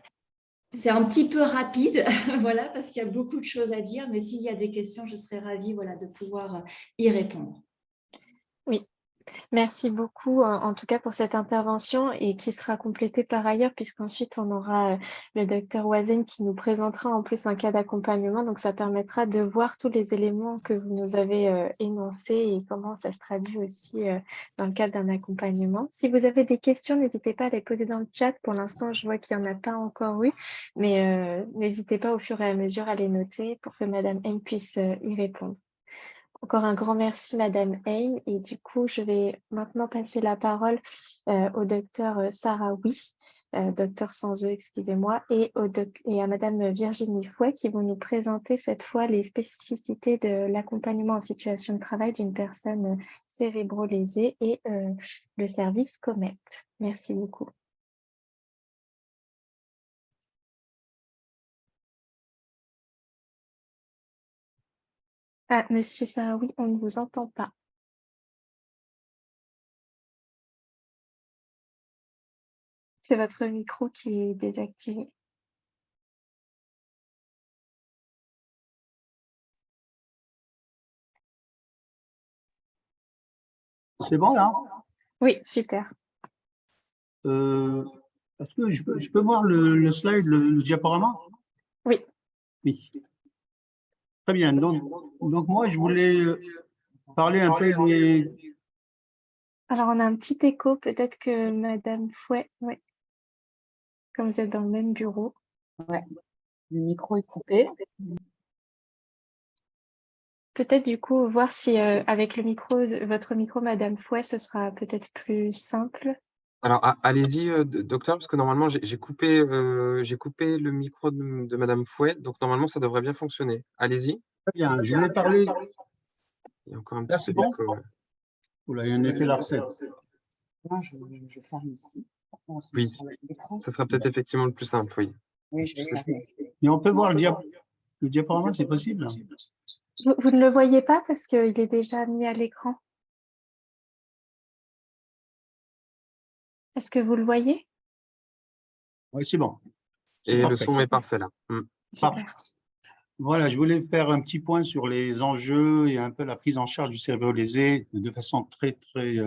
F: C'est un petit peu rapide, voilà, parce qu'il y a beaucoup de choses à dire, mais s'il y a des questions, je serais ravie de pouvoir y répondre.
A: Oui. Merci beaucoup, en tout cas, pour cette intervention et qui sera complétée par ailleurs, puisqu'ensuite, on aura le docteur Oisen qui nous présentera en plus un cas d'accompagnement. Donc, ça permettra de voir tous les éléments que vous nous avez énoncés et comment ça se traduit aussi dans le cadre d'un accompagnement. Si vous avez des questions, n'hésitez pas à les poser dans le chat. Pour l'instant, je vois qu'il n'y en a pas encore eu, mais n'hésitez pas au fur et à mesure à les noter pour que Madame M puisse y répondre. Encore un grand merci, Madame Hay. Et du coup, je vais maintenant passer la parole au docteur Sarawi, docteur sans E, excusez-moi, et à Madame Virginie Fouet qui vont nous présenter cette fois les spécificités de l'accompagnement en situation de travail d'une personne cérébro-lésée et le service COMET. Merci beaucoup. Ah, Monsieur Sarawi, on ne vous entend pas. C'est votre micro qui est désactivé.
G: C'est bon là?
A: Oui, super.
G: Est-ce que je peux voir le slide, le diaporama?
A: Oui.
G: Oui. Très bien. Donc moi, je voulais parler un peu des…
A: Alors, on a un petit écho, peut-être que Madame Fouet, ouais, comme vous êtes dans le même bureau.
H: Ouais, le micro est coupé.
A: Peut-être du coup voir si avec le micro, votre micro, Madame Fouet, ce sera peut-être plus simple.
D: Alors, allez-y, docteur, parce que normalement, j'ai coupé le micro de Madame Fouet, donc normalement, ça devrait bien fonctionner. Allez-y.
G: Très bien, je vais parler…
D: Il y a encore un
G: Là,
D: petit
G: c'est
D: peu
G: bon?
D: d'écho. Ouais.
G: Oula, il y a un effet Larsen.
H: Moi, je ferme ici. On se met
D: Oui,
H: sur l'écran.
D: ça sera peut-être effectivement le plus simple, oui.
H: Oui, je
D: Je
H: vais
D: sais
H: fermer.
G: Et on peut voir le diaporama, c'est possible?
A: Vous ne le voyez pas parce qu'il est déjà mis à l'écran. Est-ce que vous le voyez?
G: Oui, c'est bon. C'est
D: Et le
G: parfait.
D: son est parfait là.
G: Parfait.
A: Super.
G: Voilà, je voulais faire un petit point sur les enjeux et un peu la prise en charge du cérébro lésé de façon très, très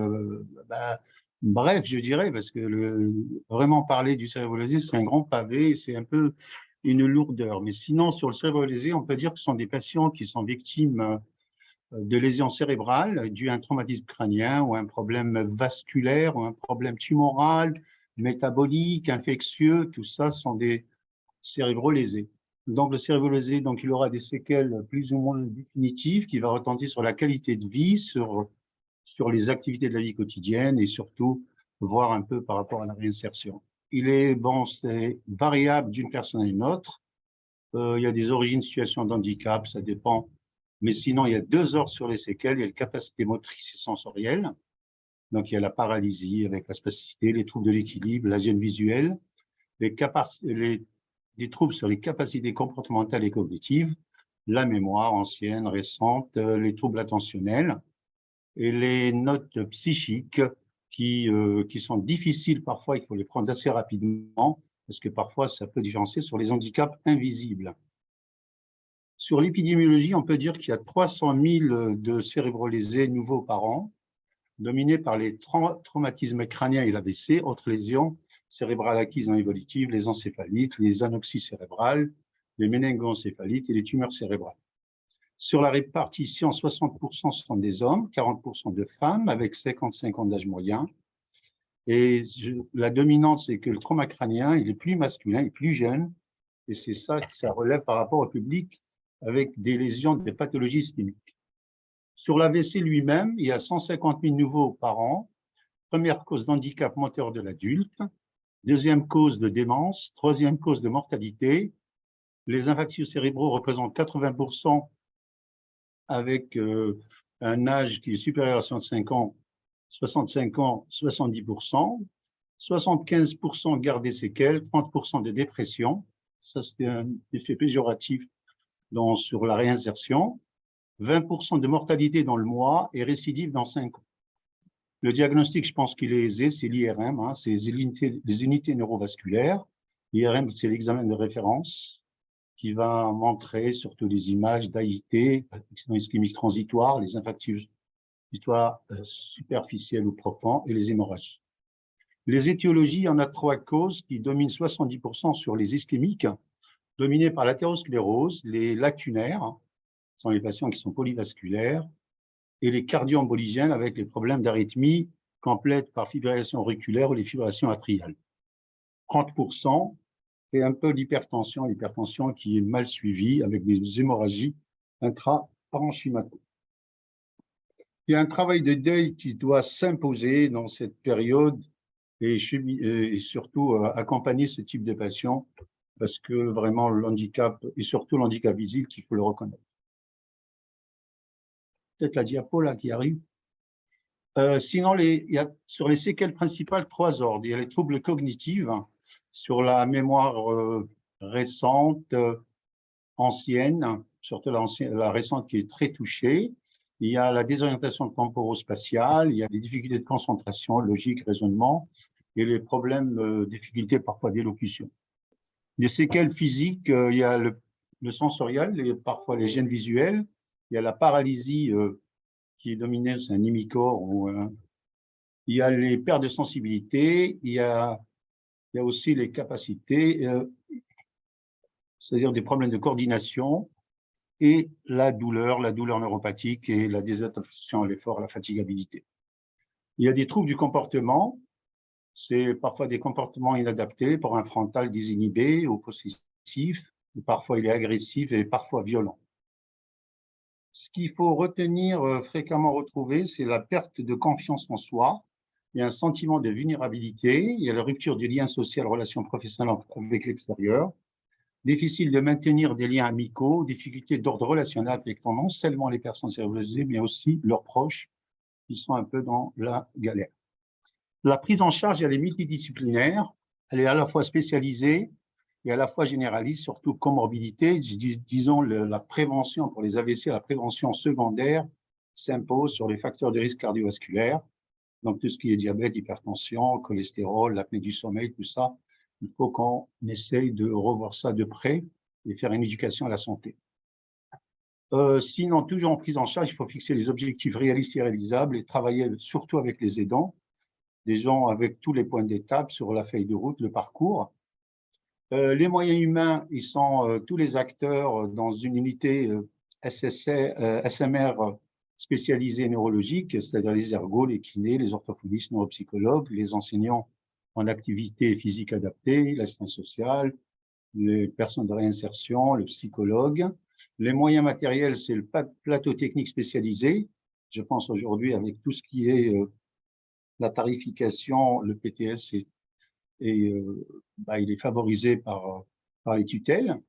G: bref, je dirais, parce que vraiment parler du cérébro lésé, c'est un grand pavé et c'est un peu une lourdeur. Mais sinon, sur le cérébro lésé, on peut dire que ce sont des patients qui sont victimes de lésions cérébrales dues à un traumatisme crânien ou un problème vasculaire ou un problème tumoral, métabolique, infectieux, tout ça sont des cérébro lésés. Donc, le cérébro lésé, donc, il aura des séquelles plus ou moins définitives qui vont retentir sur la qualité de vie, sur les activités de la vie quotidienne et surtout voir un peu par rapport à la réinsertion. C'est variable d'une personne à une autre. Il y a des origines, situations d'handicap, ça dépend. Mais sinon, il y a deux ordres sur les séquelles. Il y a les capacités motrices et sensorielles. Donc, il y a la paralysie avec la spasticité, les troubles de l'équilibre, la gêne visuelle, des troubles sur les capacités comportementales et cognitives, la mémoire ancienne, récente, les troubles attentionnels et les notes psychiques qui sont difficiles parfois, il faut les prendre assez rapidement parce que parfois ça peut différencier sur les handicaps invisibles. Sur l'épidémiologie, on peut dire qu'il y a 300 000 de cérébrolésés nouveaux par an, dominés par les traumatismes crâniens et l'AVC, autres lésions cérébrales acquises non évolutives, les encéphalites, les anoxies cérébrales, les méningoencéphalites et les tumeurs cérébrales. Sur la répartition, 60% sont des hommes, 40% de femmes, avec 55 ans d'âge moyen. Et la dominante, c'est que le trauma crânien, il est plus masculin, il est plus jeune, et c'est ça que ça relève par rapport au public avec des lésions, des pathologies ischémiques. Sur l'AVC lui-même, il y a 150 000 nouveaux par an. Première cause d'handicap moteur de l'adulte, deuxième cause de démence, troisième cause de mortalité. Les infarctus cérébraux représentent 80% avec un âge qui est supérieur à 65 ans, 70%, 75% gardent des séquelles, 30% de dépression. Ça, c'est un effet péjoratif sur la réinsertion. 20% de mortalité dans le mois et récidive dans 5 ans. Le diagnostic, je pense qu'il est aisé, c'est l'IRM, hein, c'est les unités neurovasculaires. L'IRM, c'est l'examen de référence qui va montrer surtout les images d'AIT, accident ischémique transitoire, les infarctus superficiels ou profonds et les hémorragies. Les étiologies, il y en a 3 causes qui dominent 70% sur les ischémiques, dominées par l'athérosclérose, les lacunaires, ce sont les patients qui sont polyvasculaires, et les cardio-emboligènes avec les problèmes d'arythmie complète par fibrillation auriculaire ou les fibrillations atriales. 30%, c'est un peu l'hypertension qui est mal suivie avec des hémorragies intra-parenchymatoses. Il y a un travail de deuil qui doit s'imposer dans cette période et surtout accompagner ce type de patients parce que vraiment le handicap, et surtout l'handicap visible, qu'il faut le reconnaître. Peut-être la diapo là qui arrive. Sinon, il y a sur les séquelles principales 3 ordres. Il y a les troubles cognitifs, sur la mémoire récente, ancienne, surtout la récente qui est très touchée. Il y a la désorientation temporo-spatiale, il y a les difficultés de concentration, logique, raisonnement, et les problèmes, difficultés parfois d'élocution. Les séquelles physiques, il y a le sensorial, parfois les gènes visuels, il y a la paralysie qui est dominée, c'est un hémicorps, il y a les pertes de sensibilité, il y a aussi les capacités, c'est-à-dire des problèmes de coordination, et la douleur neuropathique et la désadaptation à l'effort, la fatigabilité. Il y a des troubles du comportement, c'est parfois des comportements inadaptés pour un frontal désinhibé ou possessif, ou parfois il est agressif et parfois violent. Ce qu'il faut retenir, fréquemment retrouvé, c'est la perte de confiance en soi. Il y a un sentiment de vulnérabilité, il y a la rupture du lien social, relation professionnelle avec l'extérieur, difficile de maintenir des liens amicaux, difficultés d'ordre relationnel avec non seulement les personnes cérébralisées, mais aussi leurs proches qui sont un peu dans la galère. La prise en charge, elle est multidisciplinaire, elle est à la fois spécialisée et à la fois généraliste, surtout comorbidité. Disons, la prévention pour les AVC, la prévention secondaire s'impose sur les facteurs de risque cardiovasculaire. Donc, tout ce qui est diabète, hypertension, cholestérol, l'apnée du sommeil, tout ça, il faut qu'on essaye de revoir ça de près et faire une éducation à la santé. Sinon, toujours en prise en charge, il faut fixer les objectifs réalistes et réalisables et travailler surtout avec les aidants, des gens avec tous les points d'étape sur la feuille de route, le parcours. Les moyens humains, ils sont tous les acteurs dans une unité SMR spécialisée neurologique, c'est-à-dire les ergots, les kinés, les orthophonistes, neuropsychologues, les enseignants en activité physique adaptée, l'assistance sociale, les personnes de réinsertion, le psychologue. Les moyens matériels, c'est le plateau technique spécialisé. Je pense aujourd'hui avec tout ce qui est la tarification, le PTS, il est favorisé par les tutelles.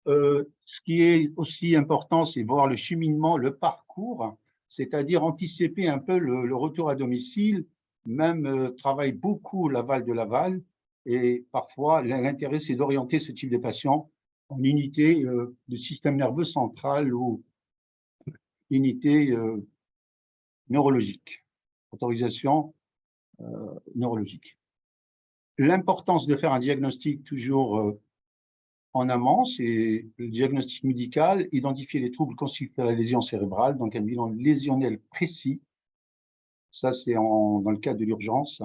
G: Ce qui est aussi important, c'est voir le cheminement, le parcours, c'est-à-dire anticiper un peu le retour à domicile, même travaille beaucoup l'aval de l'aval, et parfois l'intérêt, c'est d'orienter ce type de patient en unité du système nerveux central ou unité neurologique, autorisation neurologique. L'importance de faire un diagnostic toujours en amont, c'est le diagnostic médical, identifier les troubles constitutifs à la lésion cérébrale, donc un bilan lésionnel précis. Ça, c'est dans le cadre de l'urgence.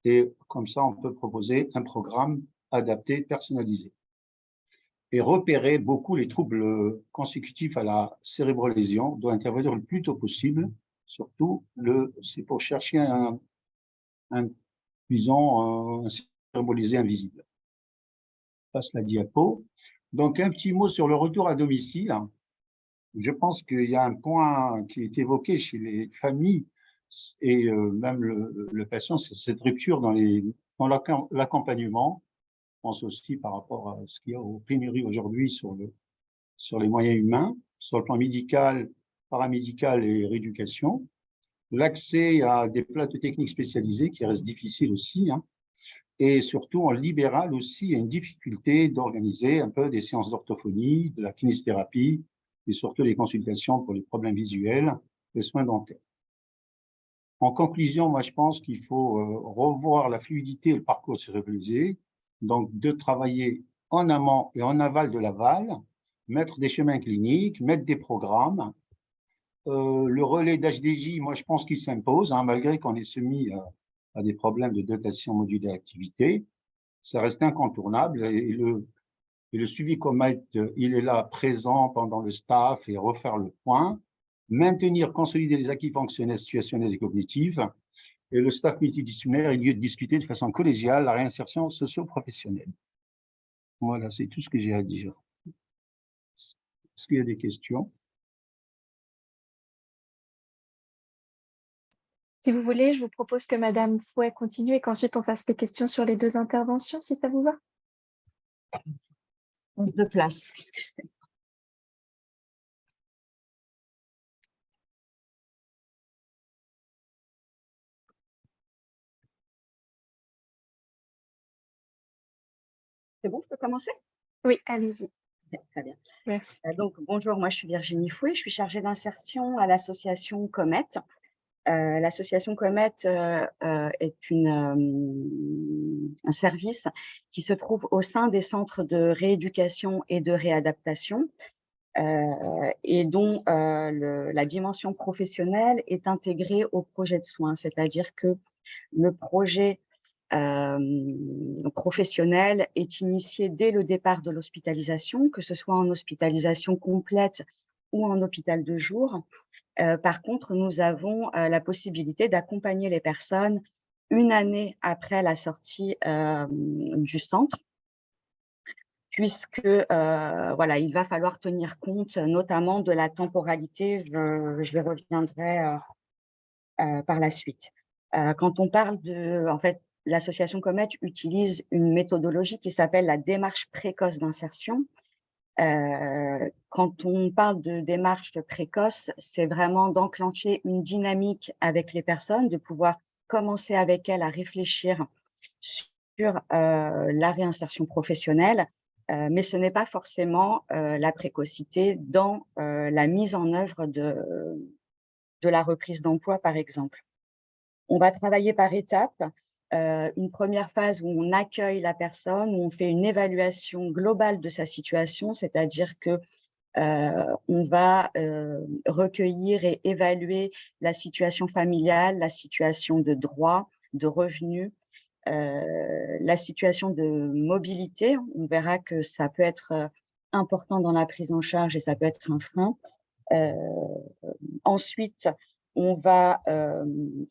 G: Et comme ça, on peut proposer un programme adapté, personnalisé. Et repérer beaucoup les troubles consécutifs à la cérébrolésion doit intervenir le plus tôt possible. Surtout, c'est pour chercher un cérébrolisé invisible. Je passe la diapo. Donc, un petit mot sur le retour à domicile. Je pense qu'il y a un point qui est évoqué chez les familles et même le patient, c'est cette rupture dans l'accompagnement. Je pense aussi par rapport à ce qu'il y a aux pénuries aujourd'hui sur les moyens humains, sur le plan médical, paramédical et rééducation. L'accès à des plateaux techniques spécialisés qui restent difficiles aussi, hein. Et surtout, en libéral aussi, il y a une difficulté d'organiser un peu des séances d'orthophonie, de la kinésithérapie et surtout les consultations pour les problèmes visuels, les soins dentaires. En conclusion, moi, je pense qu'il faut revoir la fluidité et le parcours cérébrisé, donc de travailler en amont et en aval de l'aval, mettre des chemins cliniques, mettre des programmes. Le relais d'HDJ, moi, je pense qu'il s'impose, hein, malgré qu'on est soumis à des problèmes de dotation modulée d'activité. Ça reste incontournable et le suivi COMET, il est là présent pendant le staff et refaire le point, maintenir, consolider les acquis fonctionnels, situationnels et cognitifs, et le staff multidisciplinaire est lieu de discuter de façon collégiale la réinsertion socio-professionnelle. Voilà, c'est tout ce que j'ai à dire. Est-ce qu'il y a des questions?
A: Si vous voulez, je vous propose que Madame Fouet continue et qu'ensuite on fasse les questions sur les 2 interventions, si ça vous va.
H: De place. Excusez-moi. C'est bon, je peux commencer?
A: Oui, allez-y.
H: Très bien.
A: Merci.
H: Donc, bonjour, moi je suis Virginie Fouet, je suis chargée d'insertion à l'association COMET. L'association COMET est un service qui se trouve au sein des centres de rééducation et de réadaptation et dont la dimension professionnelle est intégrée au projet de soins, c'est-à-dire que le projet professionnel est initié dès le départ de l'hospitalisation, que ce soit en hospitalisation complète ou en hôpital de jour. Par contre, nous avons la possibilité d'accompagner les personnes une année après la sortie du centre, puisque voilà, il va falloir tenir compte notamment de la temporalité. Je reviendrai par la suite. Quand on parle en fait, l'association Comet utilise une méthodologie qui s'appelle la démarche précoce d'insertion. Quand on parle de démarche précoce, c'est vraiment d'enclencher une dynamique avec les personnes, de pouvoir commencer avec elles à réfléchir sur la réinsertion professionnelle, mais ce n'est pas forcément la précocité dans la mise en œuvre de la reprise d'emploi, par exemple. On va travailler par étapes. Une première phase où on accueille la personne, où on fait une évaluation globale de sa situation, c'est-à-dire que on va recueillir et évaluer la situation familiale, la situation de droit, de revenus, la situation de mobilité. On verra que ça peut être important dans la prise en charge et ça peut être un frein. Ensuite, on va,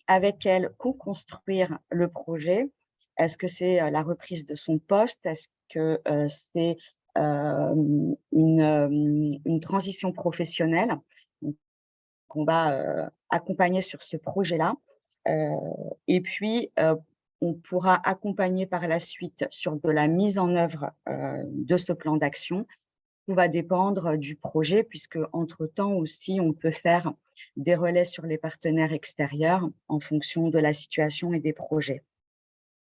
H: avec elle, co-construire le projet. Est-ce que c'est la reprise de son poste? Est-ce que c'est une transition professionnelle? Donc, on va accompagner sur ce projet-là. Et puis, on pourra accompagner par la suite sur de la mise en œuvre de ce plan d'action. Tout va dépendre du projet, puisque entre-temps aussi, on peut faire des relais sur les partenaires extérieurs en fonction de la situation et des projets.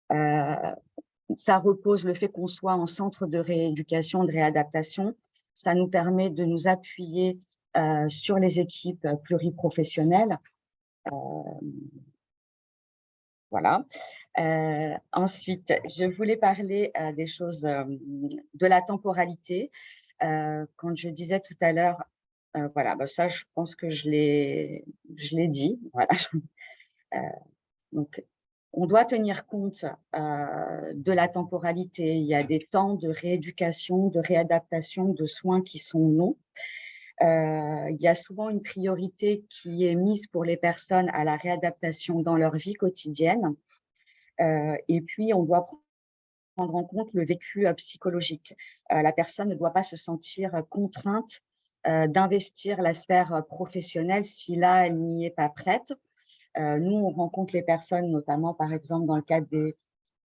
H: Ça repose le fait qu'on soit en centre de rééducation, de réadaptation. Ça nous permet de nous appuyer sur les équipes pluriprofessionnelles. Voilà. Ensuite, je voulais parler des choses de la temporalité. Quand je disais tout à l'heure, voilà, bah ça, je pense que je l'ai dit. Voilà. Donc, on doit tenir compte de la temporalité. Il y a des temps de rééducation, de réadaptation, de soins qui sont longs. Il y a souvent une priorité qui est mise pour les personnes à la réadaptation dans leur vie quotidienne. Et puis, on doit prendre en compte le vécu psychologique. La personne ne doit pas se sentir contrainte d'investir la sphère professionnelle si là, elle n'y est pas prête. Nous, on rencontre les personnes, notamment, par exemple, dans le cadre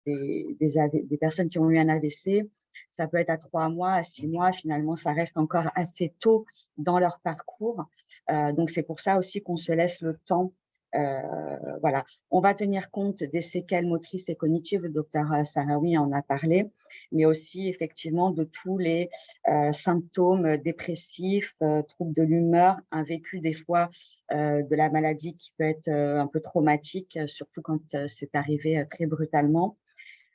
H: des personnes qui ont eu un AVC. Ça peut être à 3 mois, à 6 mois. Finalement, ça reste encore assez tôt dans leur parcours. Donc, c'est pour ça aussi qu'on se laisse le temps. Voilà. On va tenir compte des séquelles motrices et cognitives, le docteur Sahraoui en a parlé, mais aussi effectivement de tous les symptômes dépressifs, troubles de l'humeur, un vécu des fois de la maladie qui peut être un peu traumatique, surtout quand c'est arrivé très brutalement,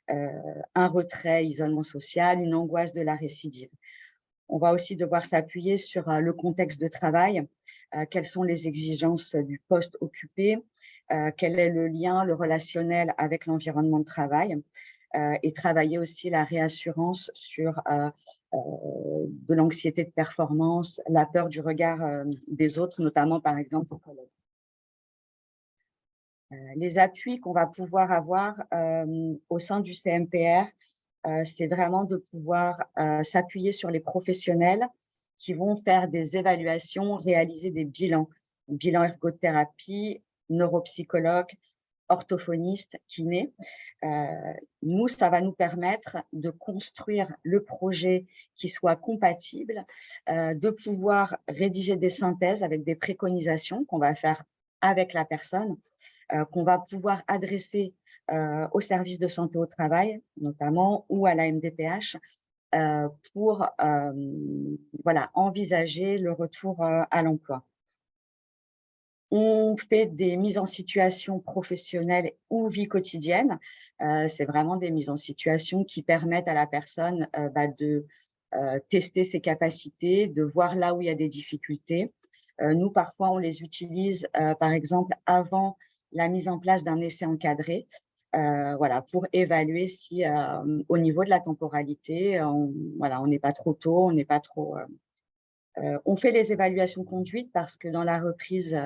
H: un retrait, isolement social, une angoisse de la récidive. On va aussi devoir s'appuyer sur le contexte de travail. Quelles sont les exigences du poste occupé, quel est le lien, le relationnel avec l'environnement de travail, et travailler aussi la réassurance sur de l'anxiété de performance, la peur du regard des autres, notamment par exemple aux collègues. Les appuis qu'on va pouvoir avoir au sein du CMPR, c'est vraiment de pouvoir s'appuyer sur les professionnels qui vont faire des évaluations, réaliser des bilans ergothérapie, neuropsychologue, orthophoniste, kiné. Nous, ça va nous permettre de construire le projet qui soit compatible, de pouvoir rédiger des synthèses avec des préconisations qu'on va faire avec la personne, qu'on va pouvoir adresser au service de santé au travail, notamment, ou à la MDPH, pour voilà, envisager le retour à l'emploi. On fait des mises en situation professionnelle ou vie quotidienne. C'est vraiment des mises en situation qui permettent à la personne de tester ses capacités, de voir là où il y a des difficultés. Nous, parfois, on les utilise, par exemple, avant la mise en place d'un essai encadré. voilà, pour évaluer si au niveau de la temporalité, on n'est pas trop tôt, on n'est pas trop… on fait les évaluations conduites parce que dans la reprise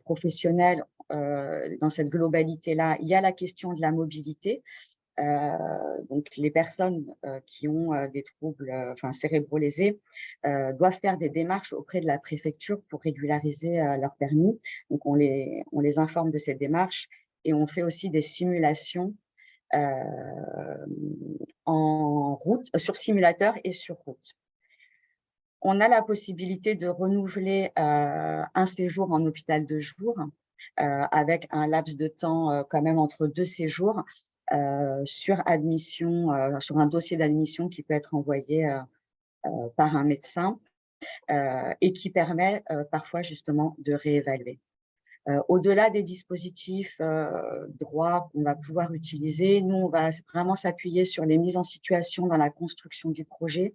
H: professionnelle, dans cette globalité-là, il y a la question de la mobilité. Donc, les personnes qui ont des troubles cérébro-lésés doivent faire des démarches auprès de la préfecture pour régulariser leur permis. Donc, on les informe de ces démarches et on fait aussi des simulations en route, sur simulateur et sur route. On a la possibilité de renouveler un séjour en hôpital de jour avec un laps de temps quand même entre 2 séjours sur admission, sur un dossier d'admission qui peut être envoyé par un médecin et qui permet parfois justement de réévaluer. Au-delà des dispositifs droits qu'on va pouvoir utiliser, nous, on va vraiment s'appuyer sur les mises en situation dans la construction du projet.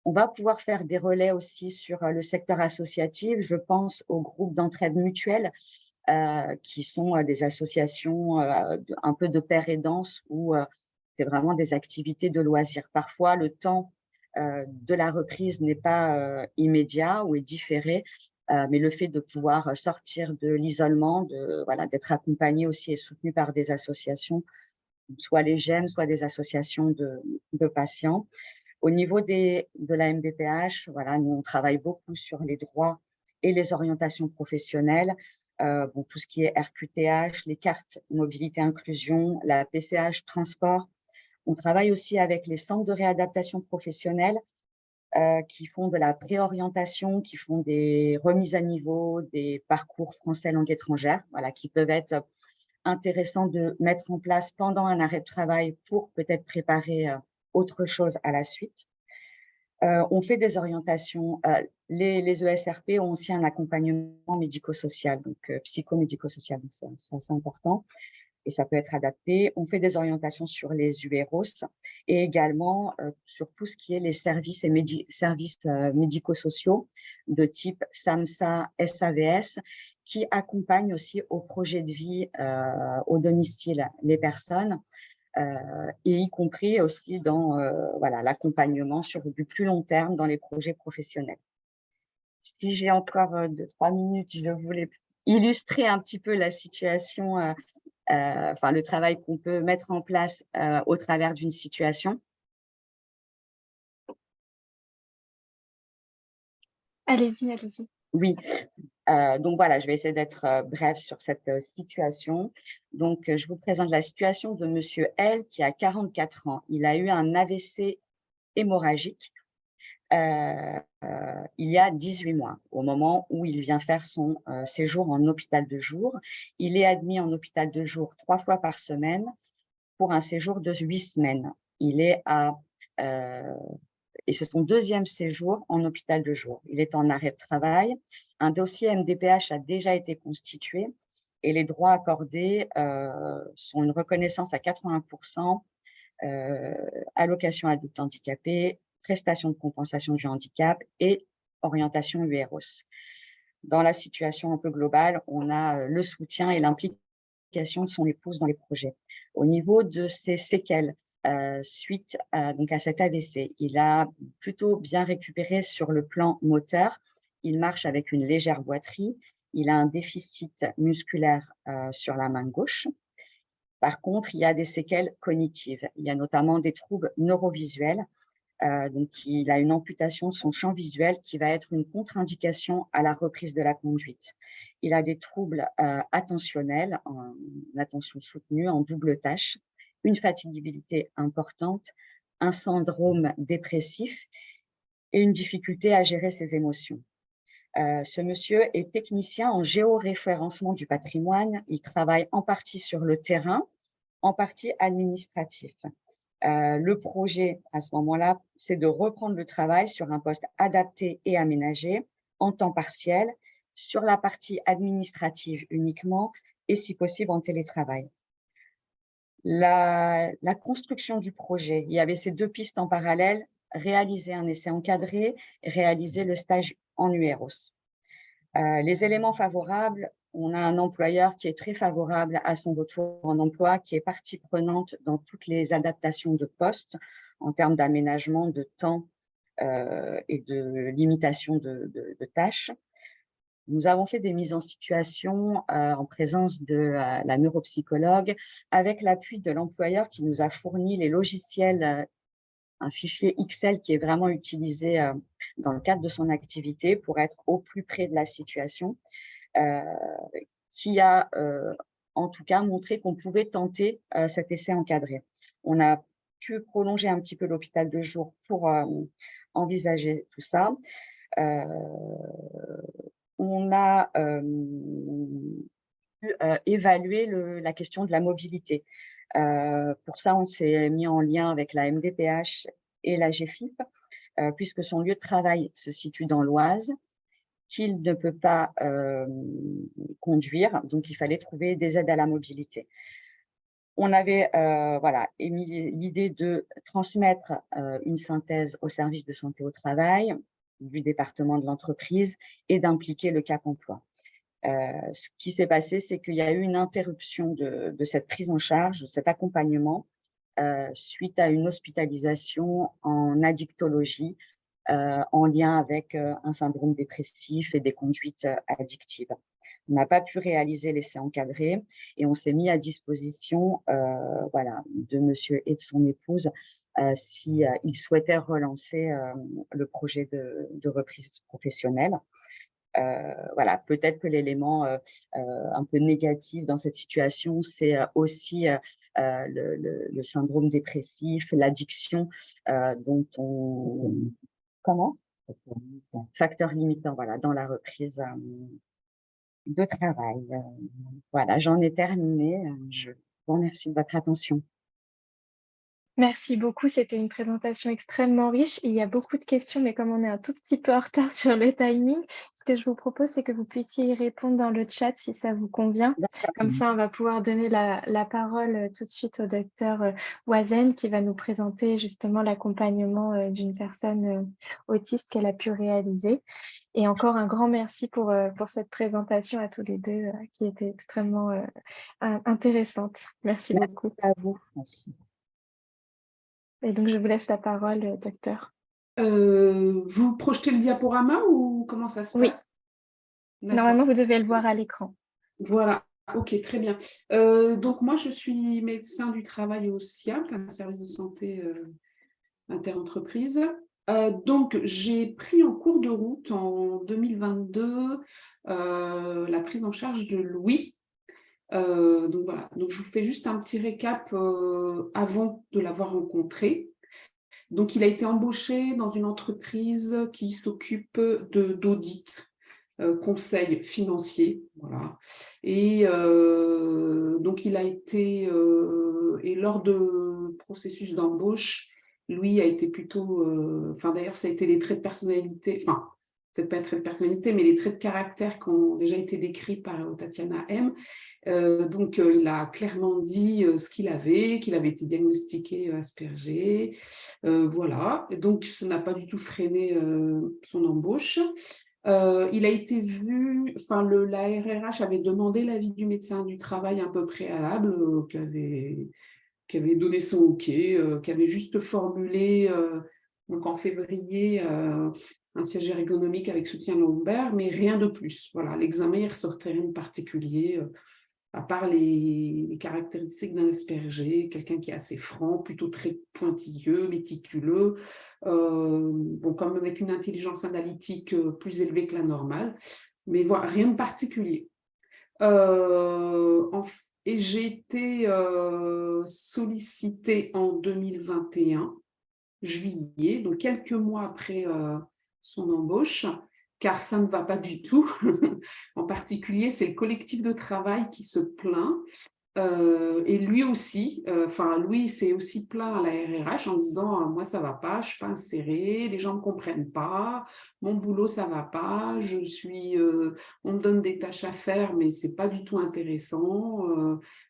H: On va pouvoir faire des relais aussi sur le secteur associatif. Je pense aux groupes d'entraide mutuelle qui sont des associations un peu de pair et danse où c'est vraiment des activités de loisirs. Parfois, le temps de la reprise n'est pas immédiat ou est différé, mais le fait de pouvoir sortir de l'isolement, d'être accompagné aussi et soutenu par des associations, soit les GEM, soit des associations de patients. Au niveau de la MDPH, voilà, nous, on travaille beaucoup sur les droits et les orientations professionnelles, tout ce qui est RQTH, les cartes mobilité inclusion, la PCH transport. On travaille aussi avec les centres de réadaptation professionnelle qui font de la préorientation, qui font des remises à niveau, des parcours français langue étrangère, voilà, qui peuvent être intéressants de mettre en place pendant un arrêt de travail pour peut-être préparer autre chose à la suite. On fait des orientations. Les ESRP ont aussi un accompagnement médico-social, donc psychomédico-social, donc c'est assez important et ça peut être adapté. On fait des orientations sur les UROS et également sur tout ce qui est les services et services médico-sociaux de type SAMSA, SAVS, qui accompagnent aussi au projet de vie au domicile les personnes. Et y compris aussi dans l'accompagnement sur du plus long terme dans les projets professionnels. Si j'ai encore 2-3 minutes, je voulais illustrer un petit peu la situation, le travail qu'on peut mettre en place au travers d'une situation.
A: Allez-y, allez-y.
H: Oui, donc voilà, je vais essayer d'être brève sur cette situation. Donc, je vous présente la situation de monsieur L qui a 44 ans. Il a eu un AVC hémorragique il y a 18 mois, au moment où il vient faire son séjour en hôpital de jour. Il est admis en hôpital de jour 3 fois par semaine pour un séjour de 8 semaines. Il est et c'est son 2e séjour en hôpital de jour. Il est en arrêt de travail. Un dossier MDPH a déjà été constitué et les droits accordés sont une reconnaissance à 80%, allocation adulte handicapé, prestation de compensation du handicap et orientation UROS. Dans la situation un peu globale, on a le soutien et l'implication de son épouse dans les projets. Au niveau de ses séquelles, suite donc à cet AVC, il a plutôt bien récupéré sur le plan moteur. Il marche avec une légère boiterie. Il a un déficit musculaire sur la main gauche. Par contre, il y a des séquelles cognitives. Il y a notamment des troubles neurovisuels. Donc, il a une amputation de son champ visuel qui va être une contre-indication à la reprise de la conduite. Il a des troubles attentionnels, en attention soutenue, en double tâche, une fatigabilité importante, un syndrome dépressif et une difficulté à gérer ses émotions. Ce monsieur est technicien en géoréférencement du patrimoine. Il travaille en partie sur le terrain, en partie administratif. Le projet, à ce moment-là, c'est de reprendre le travail sur un poste adapté et aménagé, en temps partiel, sur la partie administrative uniquement et si possible en télétravail. La construction du projet, il y avait ces 2 pistes en parallèle, réaliser un essai encadré, réaliser le stage en UROS. Les éléments favorables, On a un employeur qui est très favorable à son retour en emploi, qui est partie prenante dans toutes les adaptations de poste en termes d'aménagement de temps et de limitation de tâches. Nous avons fait des mises en situation en présence de la neuropsychologue avec l'appui de l'employeur qui nous a fourni les logiciels, un fichier Excel qui est vraiment utilisé dans le cadre de son activité pour être au plus près de la situation, qui a en tout cas montré qu'on pouvait tenter cet essai encadré. On a pu prolonger un petit peu l'hôpital de jour pour envisager tout ça. On a pu évaluer la question de la mobilité. Pour ça, on s'est mis en lien avec la MDPH et la GFIP, puisque son lieu de travail se situe dans l'Oise, qu'il ne peut pas conduire, donc il fallait trouver des aides à la mobilité. On avait émis l'idée de transmettre une synthèse au service de santé au travail du département de l'entreprise et d'impliquer le Cap emploi. Ce qui s'est passé, c'est qu'il y a eu une interruption de cette prise en charge, de cet accompagnement, suite à une hospitalisation en addictologie en lien avec un syndrome dépressif et des conduites addictives. On n'a pas pu réaliser l'essai encadré et on s'est mis à disposition de monsieur et de son épouse si ils souhaitaient relancer le projet de reprise professionnelle. Peut-être que l'élément un peu négatif dans cette situation, c'est aussi le syndrome dépressif, l'addiction dont on… Comment ? Facteur limitant, voilà, dans la reprise de travail. Voilà, j'en ai terminé. Je vous remercie de votre attention.
A: Merci beaucoup, c'était une présentation extrêmement riche. Il y a beaucoup de questions, mais comme on est un tout petit peu en retard sur le timing, ce que je vous propose, c'est que vous puissiez y répondre dans le chat si ça vous convient. Comme ça, on va pouvoir donner la parole tout de suite au docteur Oisen qui va nous présenter justement l'accompagnement d'une personne autiste qu'elle a pu réaliser. Et encore un grand merci pour cette présentation à tous les deux qui était extrêmement intéressante. Merci beaucoup.
H: À vous. Merci.
A: Et donc, je vous laisse la parole, docteur.
I: Vous projetez le diaporama ou comment ça se passe?
A: Normalement, vous devez le voir à l'écran.
I: Voilà, ok, très bien. Donc, moi, je suis médecin du travail au SIAP, un service de santé interentreprise. Donc, j'ai pris en cours de route en 2022 la prise en charge de Louis. Donc voilà, donc je vous fais juste un petit récap avant de l'avoir rencontré. Donc il a été embauché dans une entreprise qui s'occupe d'audit, conseil financier, voilà. Et donc il a été, et lors de processus d'embauche, lui a été plutôt, d'ailleurs ça a été les traits de personnalité, peut-être pas les traits de personnalité, mais les traits de caractère qui ont déjà été décrits par Tatiana M. Donc, il a clairement dit ce qu'il avait été diagnostiqué Asperger. Voilà, donc ça n'a pas du tout freiné son embauche. Il a été vu, la RRH avait demandé l'avis du médecin du travail un peu préalable, qui avait donné son OK, qui avait juste formulé, donc en février, un siège ergonomique avec soutien lombaire, mais rien de plus. Voilà, l'examen, il ressortait rien de particulier, à part les caractéristiques d'un Asperger, quelqu'un qui est assez franc, plutôt très pointilleux, méticuleux, quand même avec une intelligence analytique plus élevée que la normale, mais voilà, rien de particulier. Et j'ai été sollicitée en 2021, juillet, donc quelques mois après son embauche, car ça ne va pas du tout. En particulier, c'est le collectif de travail qui se plaint Et lui aussi, lui s'est aussi plaint à la RRH en disant moi ça va pas, je suis pas insérée, les gens me comprennent pas, mon boulot ça va pas, on me donne des tâches à faire mais c'est pas du tout intéressant,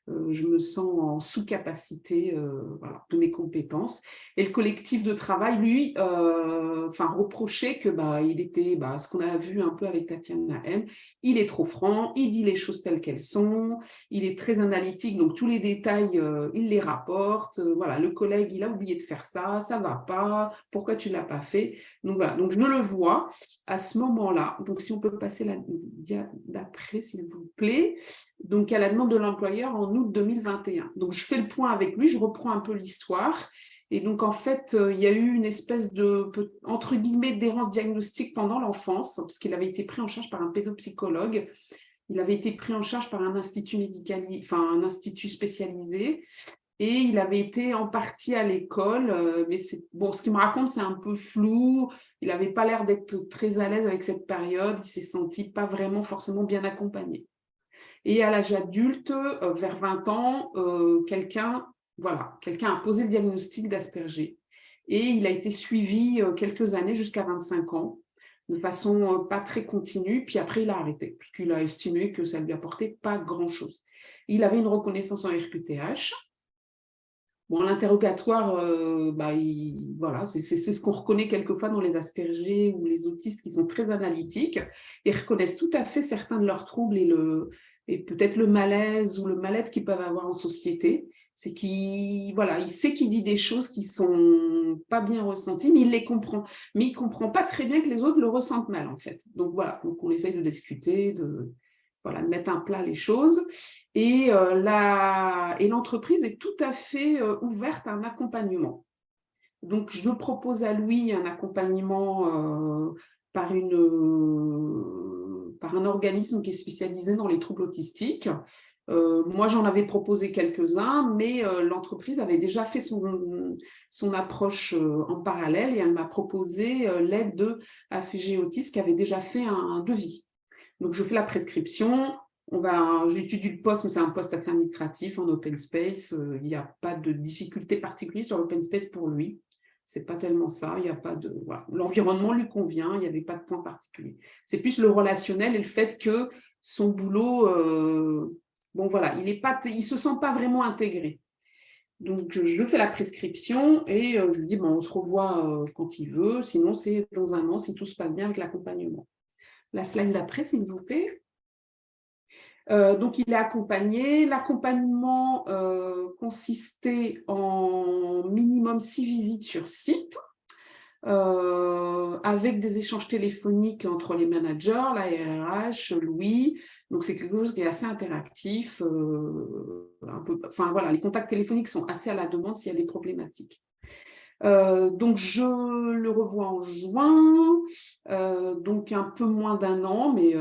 I: je me sens en sous-capacité de mes compétences. Et le collectif de travail lui reprochait que il était ce qu'on a vu un peu avec Tatiana M, il est trop franc, il dit les choses telles qu'elles sont. Il est très analytique, donc tous les détails, il les rapporte. Voilà, le collègue, il a oublié de faire ça, ça va pas, pourquoi tu l'as pas fait? Donc voilà, donc je le vois à ce moment-là. Donc si on peut passer la dia d'après, s'il vous plaît. Donc à la demande de l'employeur en août 2021. Donc je fais le point avec lui, je reprends un peu l'histoire. Et donc, en fait, il y a eu une espèce de, entre guillemets, d'errance diagnostique pendant l'enfance, parce qu'il avait été pris en charge par un pédopsychologue. Il avait été pris en charge par un institut un institut spécialisé, et il avait été en partie à l'école. Mais ce qu'il me raconte, c'est un peu flou. Il n'avait pas l'air d'être très à l'aise avec cette période. Il s'est senti pas vraiment forcément bien accompagné. Et à l'âge adulte, vers 20 ans, quelqu'un a posé le diagnostic d'Asperger. Et il a été suivi quelques années, jusqu'à 25 ans, de façon pas très continue. Puis après, il a arrêté, puisqu'il a estimé que ça ne lui apportait pas grand-chose. Il avait une reconnaissance en RQTH. Bon, l'interrogatoire, c'est ce qu'on reconnaît quelquefois dans les Asperger ou les autistes qui sont très analytiques. Ils reconnaissent tout à fait certains de leurs troubles et peut-être le malaise ou le mal-être qu'ils peuvent avoir en société. C'est il sait qu'il dit des choses qui sont pas bien ressenties, mais il les comprend. Mais il comprend pas très bien que les autres le ressentent mal, en fait. Donc voilà, donc on essaye de discuter, de mettre à plat les choses. Et l'entreprise est tout à fait ouverte à un accompagnement. Donc, je propose à Louis un accompagnement par un organisme qui est spécialisé dans les troubles autistiques. Moi, j'en avais proposé quelques-uns, mais l'entreprise avait déjà fait son approche en parallèle, et elle m'a proposé l'aide de AFG Autisme qui avait déjà fait un devis. Donc, je fais la prescription. J'étudie le poste, mais c'est un poste assez administratif en open space. Il n'y a pas de difficulté particulière sur l'open space pour lui. C'est pas tellement ça. Il y a pas de L'environnement lui convient. Il n'y avait pas de point particulier. C'est plus le relationnel et le fait que son boulot, il se sent pas vraiment intégré. Donc, je fais la prescription et je lui dis on se revoit quand il veut. Sinon, c'est dans un an si tout se passe bien avec l'accompagnement. La slide d'après, s'il vous plaît. Donc, il est accompagné. L'accompagnement consistait en minimum 6 visites sur site, avec des échanges téléphoniques entre les managers, la RRH, Louis. Donc, c'est quelque chose qui est assez interactif. Les contacts téléphoniques sont assez à la demande s'il y a des problématiques. Donc, je le revois en juin, donc un peu moins d'un an, mais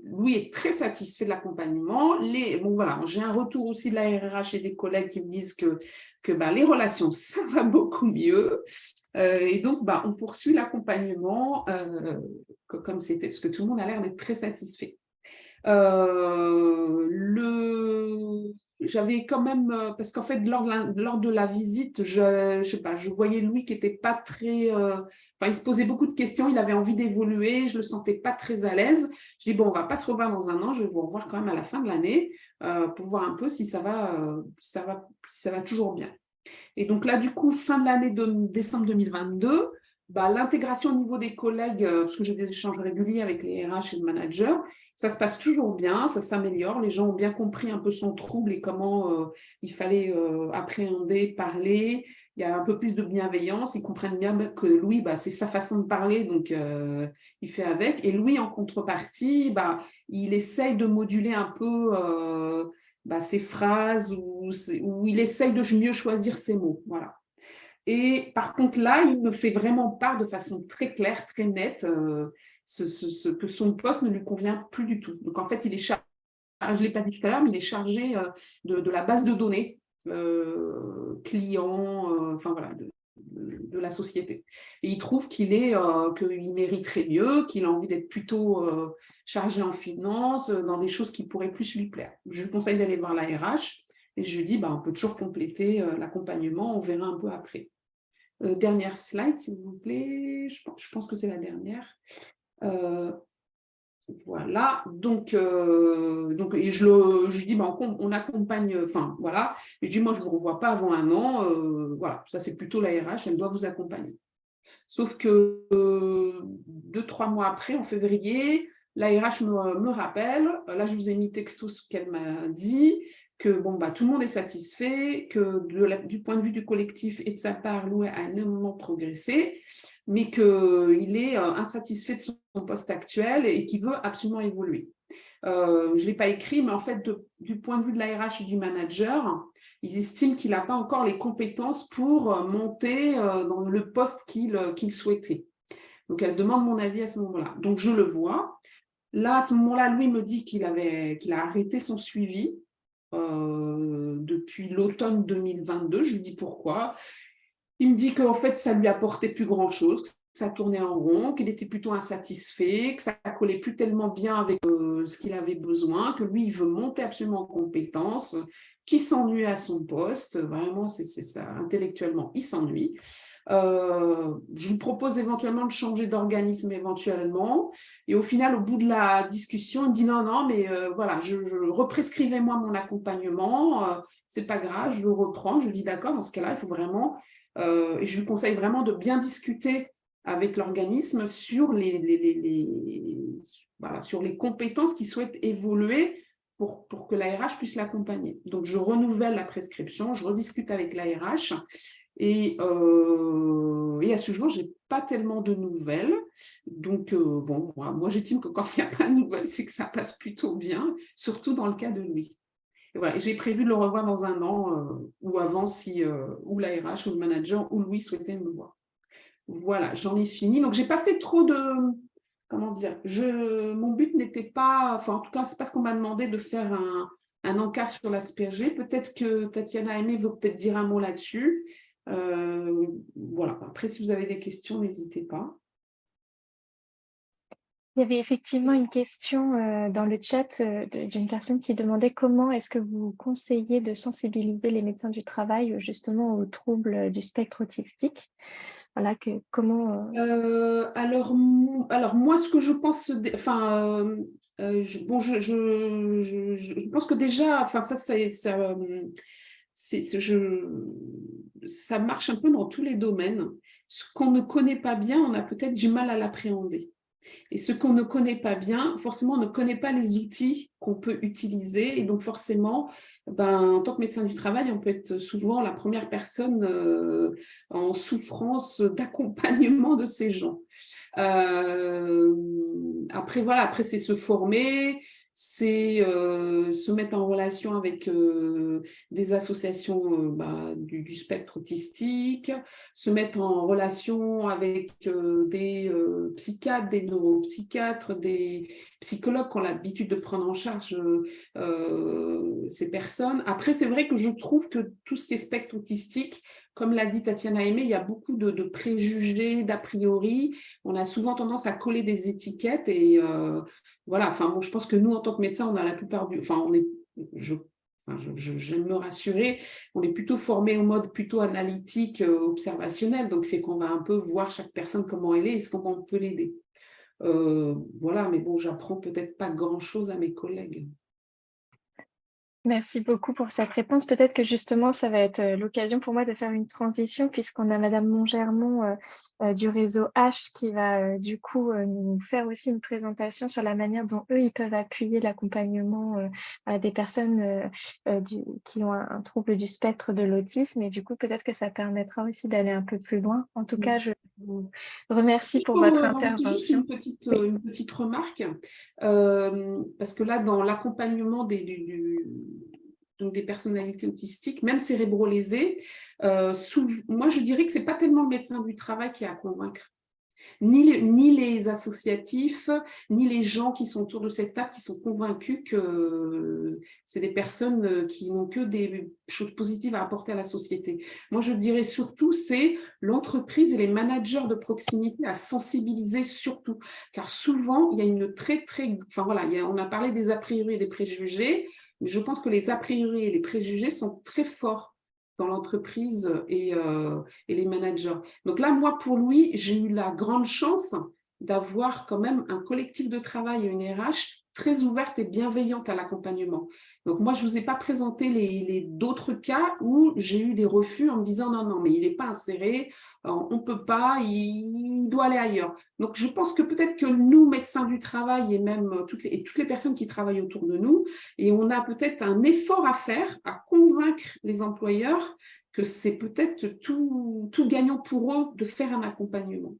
I: Louis est très satisfait de l'accompagnement. J'ai un retour aussi de la RRH et des collègues qui me disent que les relations, ça va beaucoup mieux. Et donc, on poursuit l'accompagnement comme c'était, parce que tout le monde a l'air d'être très satisfait. J'avais quand même, parce qu'en fait, lors de la visite, je voyais Louis qui n'était pas très... il se posait beaucoup de questions, il avait envie d'évoluer, je ne le sentais pas très à l'aise. Je dis, on ne va pas se revoir dans un an, je vais vous revoir quand même à la fin de l'année pour voir un peu si ça va toujours bien. Et donc là, du coup, fin de l'année de décembre 2022, l'intégration au niveau des collègues, parce que j'ai des échanges réguliers avec les RH et le manager, ça se passe toujours bien, ça s'améliore. Les gens ont bien compris un peu son trouble et comment il fallait appréhender, parler. Il y a un peu plus de bienveillance. Ils comprennent bien que Louis, c'est sa façon de parler, donc il fait avec. Et Louis, en contrepartie, il essaye de moduler un peu ses phrases où il essaye de mieux choisir ses mots. Voilà. Et par contre, là, il me fait vraiment part de façon très claire, très nette, que son poste ne lui convient plus du tout. Donc, en fait, il est chargé, je ne l'ai pas dit tout à l'heure, mais il est chargé de la base de données clients, de la société. Et il trouve qu'il mériterait mieux, qu'il a envie d'être plutôt chargé en finance, dans des choses qui pourraient plus lui plaire. Je lui conseille d'aller voir la RH et je lui dis, on peut toujours compléter l'accompagnement, on verra un peu après. Dernière slide, s'il vous plaît. Je pense que c'est la dernière. Voilà, donc et je lui dis, on accompagne, enfin voilà, et je dis, moi je ne vous revois pas avant un an, voilà, ça c'est plutôt la RH, elle doit vous accompagner. Sauf que 2-3 mois après, en février, la RH me rappelle, là je vous ai mis texto ce qu'elle m'a dit, que tout le monde est satisfait, que du point de vue du collectif et de sa part, Louis a énormément progressé, mais qu'il est insatisfait de son poste actuel et qu'il veut absolument évoluer. Je ne l'ai pas écrit, mais en fait, du point de vue de la RH et du manager, ils estiment qu'il n'a pas encore les compétences pour monter dans le poste qu'il souhaitait. Donc, elle demande mon avis à ce moment-là. Donc, je le vois. Là, à ce moment-là, Louis me dit qu'il a arrêté son suivi depuis l'automne 2022. Je lui dis pourquoi. Il me dit qu'en fait, ça ne lui apportait plus grand-chose, que ça tournait en rond, qu'il était plutôt insatisfait, que ça ne collait plus tellement bien avec ce qu'il avait besoin, que lui, il veut monter absolument en compétences, qu'il s'ennuie à son poste. Vraiment, c'est ça, intellectuellement, il s'ennuie. Je lui propose éventuellement de changer d'organisme éventuellement. Et au final, au bout de la discussion, il dit non, mais voilà, je represcrivez-moi mon accompagnement, c'est pas grave, je le reprends. Je lui dis d'accord, dans ce cas-là, il faut vraiment, et je lui conseille vraiment de bien discuter avec l'organisme sur sur les compétences qu'il souhaite évoluer pour que la RH puisse l'accompagner. Donc, je renouvelle la prescription, je rediscute avec la RH. Et à ce jour, je n'ai pas tellement de nouvelles. Donc, moi j'estime que quand il n'y a pas de nouvelles, c'est que ça passe plutôt bien, surtout dans le cas de Louis. Et voilà, j'ai prévu de le revoir dans un an ou avant, ou la RH ou le manager ou Louis souhaitait me voir. Voilà, j'en ai fini. Donc, je n'ai pas fait trop de... Comment dire, mon but n'était pas... Enfin, en tout cas, ce n'est pas ce qu'on m'a demandé de faire un encart sur l'asperger. Peut-être que Tatiana Aimé veut peut-être dire un mot là-dessus. Voilà. Après, si vous avez des questions, n'hésitez pas.
A: Il y avait effectivement une question dans le chat d'une personne qui demandait comment est-ce que vous conseillez de sensibiliser les médecins du travail justement aux troubles du spectre autistique. Voilà, comment...
I: Alors, moi, ce que je pense, je pense que déjà, enfin, ça marche un peu dans tous les domaines. Ce qu'on ne connaît pas bien, on a peut-être du mal à l'appréhender. Et ce qu'on ne connaît pas bien, forcément, on ne connaît pas les outils qu'on peut utiliser. Et donc, forcément, en tant que médecin du travail, on peut être souvent la première personne en souffrance d'accompagnement de ces gens. Après, c'est se former, c'est se mettre en relation avec des associations du spectre autistique, se mettre en relation avec des psychiatres, des neuropsychiatres, des psychologues qui ont l'habitude de prendre en charge ces personnes. Après, c'est vrai que je trouve que tout ce qui est spectre autistique, comme l'a dit Tatiana Aimé, il y a beaucoup de préjugés, d'a priori. On a souvent tendance à coller des étiquettes et voilà. Enfin, je pense que nous, en tant que médecins, on a la plupart du... Enfin, j'aime me rassurer, on est plutôt formé au mode plutôt analytique, observationnel. Donc, c'est qu'on va un peu voir chaque personne comment elle est et comment on peut l'aider. Voilà, mais bon, j'apprends peut-être pas grand-chose à mes collègues.
A: Merci beaucoup pour cette réponse. Peut-être que justement, ça va être l'occasion pour moi de faire une transition puisqu'on a Madame Montgermont du réseau H qui va du coup nous faire aussi une présentation sur la manière dont eux, ils peuvent appuyer l'accompagnement à des personnes qui ont un trouble du spectre de l'autisme. Et du coup, peut-être que ça permettra aussi d'aller un peu plus loin. En tout cas, je vous remercie pour votre intervention.
I: Juste une petite remarque, parce que là, dans l'accompagnement donc des personnalités autistiques, même cérébrolésées, moi, je dirais que ce n'est pas tellement le médecin du travail qui a à convaincre. Ni les associatifs, ni les gens qui sont autour de cette table qui sont convaincus que c'est des personnes qui n'ont que des choses positives à apporter à la société. Moi, je dirais surtout, c'est l'entreprise et les managers de proximité à sensibiliser surtout. Car souvent, il y a une enfin voilà, on a parlé des a priori et des préjugés, mais je pense que les a priori et les préjugés sont très forts dans l'entreprise et les managers. Donc là, moi, pour lui, j'ai eu la grande chance d'avoir quand même un collectif de travail et une RH très ouverte et bienveillante à l'accompagnement. Donc moi, je ne vous ai pas présenté les d'autres cas où j'ai eu des refus en me disant non, non, mais il n'est pas inséré, on ne peut pas, il doit aller ailleurs. Donc je pense que peut-être que nous, médecins du travail et même toutes les personnes qui travaillent autour de nous, et on a peut-être un effort à faire à convaincre les employeurs que c'est peut-être tout gagnant pour eux de faire un accompagnement.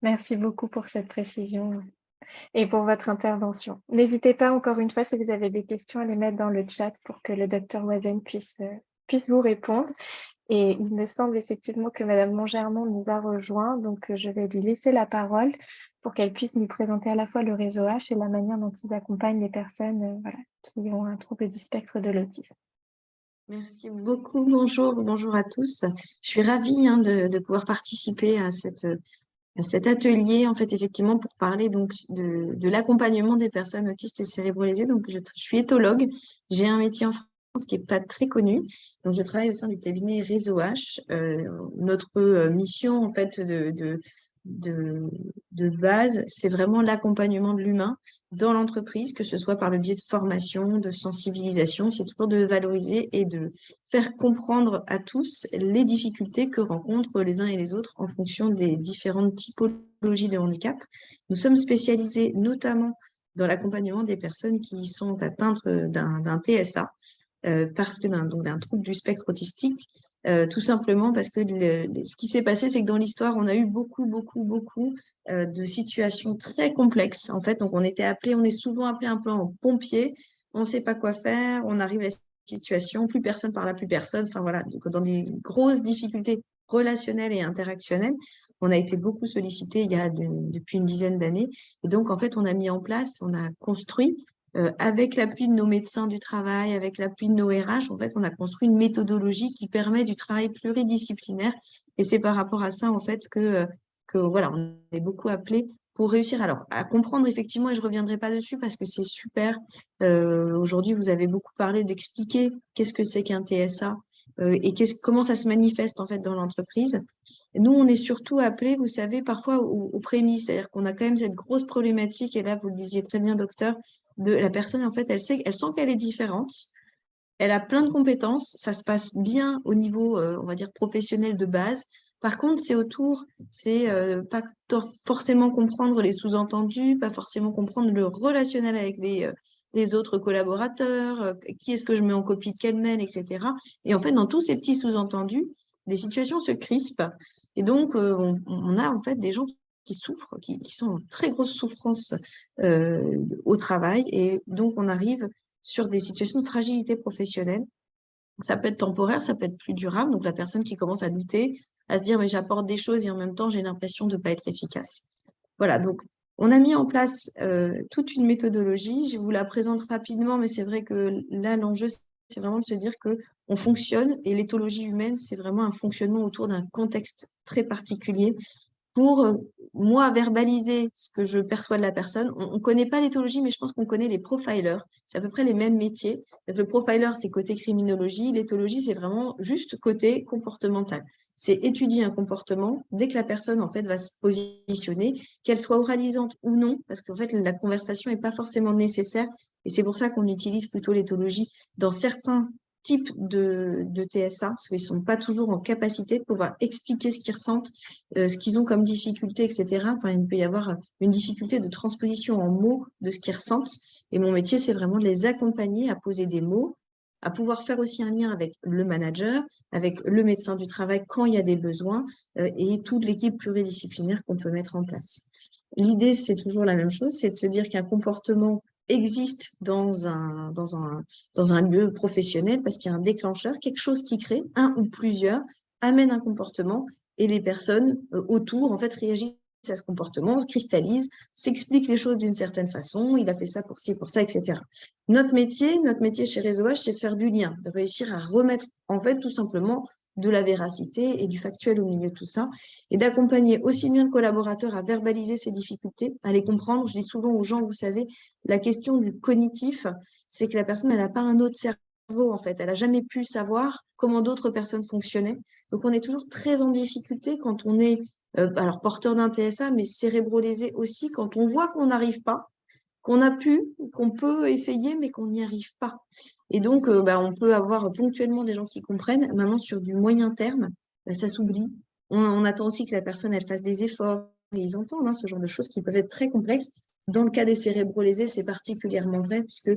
A: Merci beaucoup pour cette précision et pour votre intervention. N'hésitez pas, encore une fois, si vous avez des questions, à les mettre dans le chat pour que le docteur Oisen puisse vous répondre. Et il me semble effectivement que Madame Montgermont nous a rejoint, donc je vais lui laisser la parole pour qu'elle puisse nous présenter à la fois le réseau H et la manière dont ils accompagnent les personnes voilà, qui ont un trouble du spectre de l'autisme.
J: Merci beaucoup. Bonjour à tous. Je suis ravie de pouvoir participer à cet atelier, en fait, effectivement, pour parler donc de l'accompagnement des personnes autistes et cérébralisées. Donc, je suis éthologue. J'ai un métier en France qui n'est pas très connu. Donc, je travaille au sein du cabinet Réseau H. Notre mission, en fait, de base, c'est vraiment l'accompagnement de l'humain dans l'entreprise, que ce soit par le biais de formation, de sensibilisation. C'est toujours de valoriser et de faire comprendre à tous les difficultés que rencontrent les uns et les autres en fonction des différentes typologies de handicap. Nous sommes spécialisés notamment dans l'accompagnement des personnes qui sont atteintes d'un TSA, parce que d'un trouble du spectre autistique, tout simplement parce que ce qui s'est passé, c'est que dans l'histoire, on a eu beaucoup de situations très complexes. En fait, donc on est souvent appelé un peu en pompier, on ne sait pas quoi faire, on arrive à la situation, plus personne parle à plus personne. Enfin voilà, donc, dans des grosses difficultés relationnelles et interactionnelles, on a été beaucoup sollicité depuis une dizaine d'années. Et donc, en fait, on a mis en place, on a construit avec l'appui de nos médecins du travail, avec l'appui de nos RH, en fait, on a construit une méthodologie qui permet du travail pluridisciplinaire. Et c'est par rapport à ça, en fait, que voilà, on est beaucoup appelé pour réussir. Alors, à comprendre, effectivement, et je ne reviendrai pas dessus parce que c'est super. Aujourd'hui, vous avez beaucoup parlé d'expliquer qu'est-ce que c'est qu'un TSA et comment ça se manifeste, en fait, dans l'entreprise. Nous, on est surtout appelés, vous savez, parfois aux prémices. C'est-à-dire qu'on a quand même cette grosse problématique, et là, vous le disiez très bien, docteur, de la personne, en fait, elle sent qu'elle est différente, elle a plein de compétences, ça se passe bien au niveau, on va dire, professionnel de base. Par contre, c'est autour, c'est pas forcément comprendre les sous-entendus, pas forcément comprendre le relationnel avec les autres collaborateurs, qui est-ce que je mets en copie de quel mail, etc. Et en fait, dans tous ces petits sous-entendus, des situations se crispent. Et donc, on a en fait des gens qui souffrent, qui sont en très grosse souffrance au travail. Et donc, on arrive sur des situations de fragilité professionnelle. Ça peut être temporaire, ça peut être plus durable. Donc, la personne qui commence à douter, à se dire, mais j'apporte des choses et en même temps, j'ai l'impression de ne pas être efficace. Voilà, donc on a mis en place toute une méthodologie. Je vous la présente rapidement, mais c'est vrai que là, l'enjeu, c'est vraiment de se dire qu'on fonctionne, et l'éthologie humaine, c'est vraiment un fonctionnement autour d'un contexte très particulier pour, moi, verbaliser ce que je perçois de la personne. On ne connaît pas l'éthologie, mais je pense qu'on connaît les profilers. C'est à peu près les mêmes métiers. Donc, le profiler, c'est côté criminologie. L'éthologie, c'est vraiment juste côté comportemental. C'est étudier un comportement dès que la personne, en fait, va se positionner, qu'elle soit oralisante ou non, parce qu'en fait, la conversation n'est pas forcément nécessaire. Et c'est pour ça qu'on utilise plutôt l'éthologie dans certains types de TSA, parce qu'ils ne sont pas toujours en capacité de pouvoir expliquer ce qu'ils ressentent, ce qu'ils ont comme difficulté, etc. Enfin, il peut y avoir une difficulté de transposition en mots de ce qu'ils ressentent. Et mon métier, c'est vraiment de les accompagner à poser des mots, à pouvoir faire aussi un lien avec le manager, avec le médecin du travail quand il y a des besoins, et toute l'équipe pluridisciplinaire qu'on peut mettre en place. L'idée, c'est toujours la même chose, c'est de se dire qu'un comportement existe dans un lieu professionnel parce qu'il y a un déclencheur, quelque chose qui crée, un ou plusieurs, amène un comportement, et les personnes autour, en fait, réagissent à ce comportement, cristallisent, s'expliquent les choses d'une certaine façon, il a fait ça pour ci, pour ça, etc. Notre métier chez Réseau H, c'est de faire du lien, de réussir à remettre, en fait, tout simplement, de la véracité et du factuel au milieu de tout ça, et d'accompagner aussi bien le collaborateur à verbaliser ses difficultés, à les comprendre. Je dis souvent aux gens, vous savez, la question du cognitif, c'est que la personne, elle n'a pas un autre cerveau, en fait. Elle n'a jamais pu savoir comment d'autres personnes fonctionnaient. Donc, on est toujours très en difficulté quand on est, alors porteur d'un TSA, mais cérébrolésé aussi, quand on voit qu'on n'arrive pas, qu'on a pu, qu'on peut essayer, mais qu'on n'y arrive pas. Et donc, on peut avoir ponctuellement des gens qui comprennent. Maintenant, sur du moyen terme, ça s'oublie. On attend aussi que la personne, elle fasse des efforts. Et ils entendent ce genre de choses qui peuvent être très complexes. Dans le cas des cérébrolésés, c'est particulièrement vrai puisque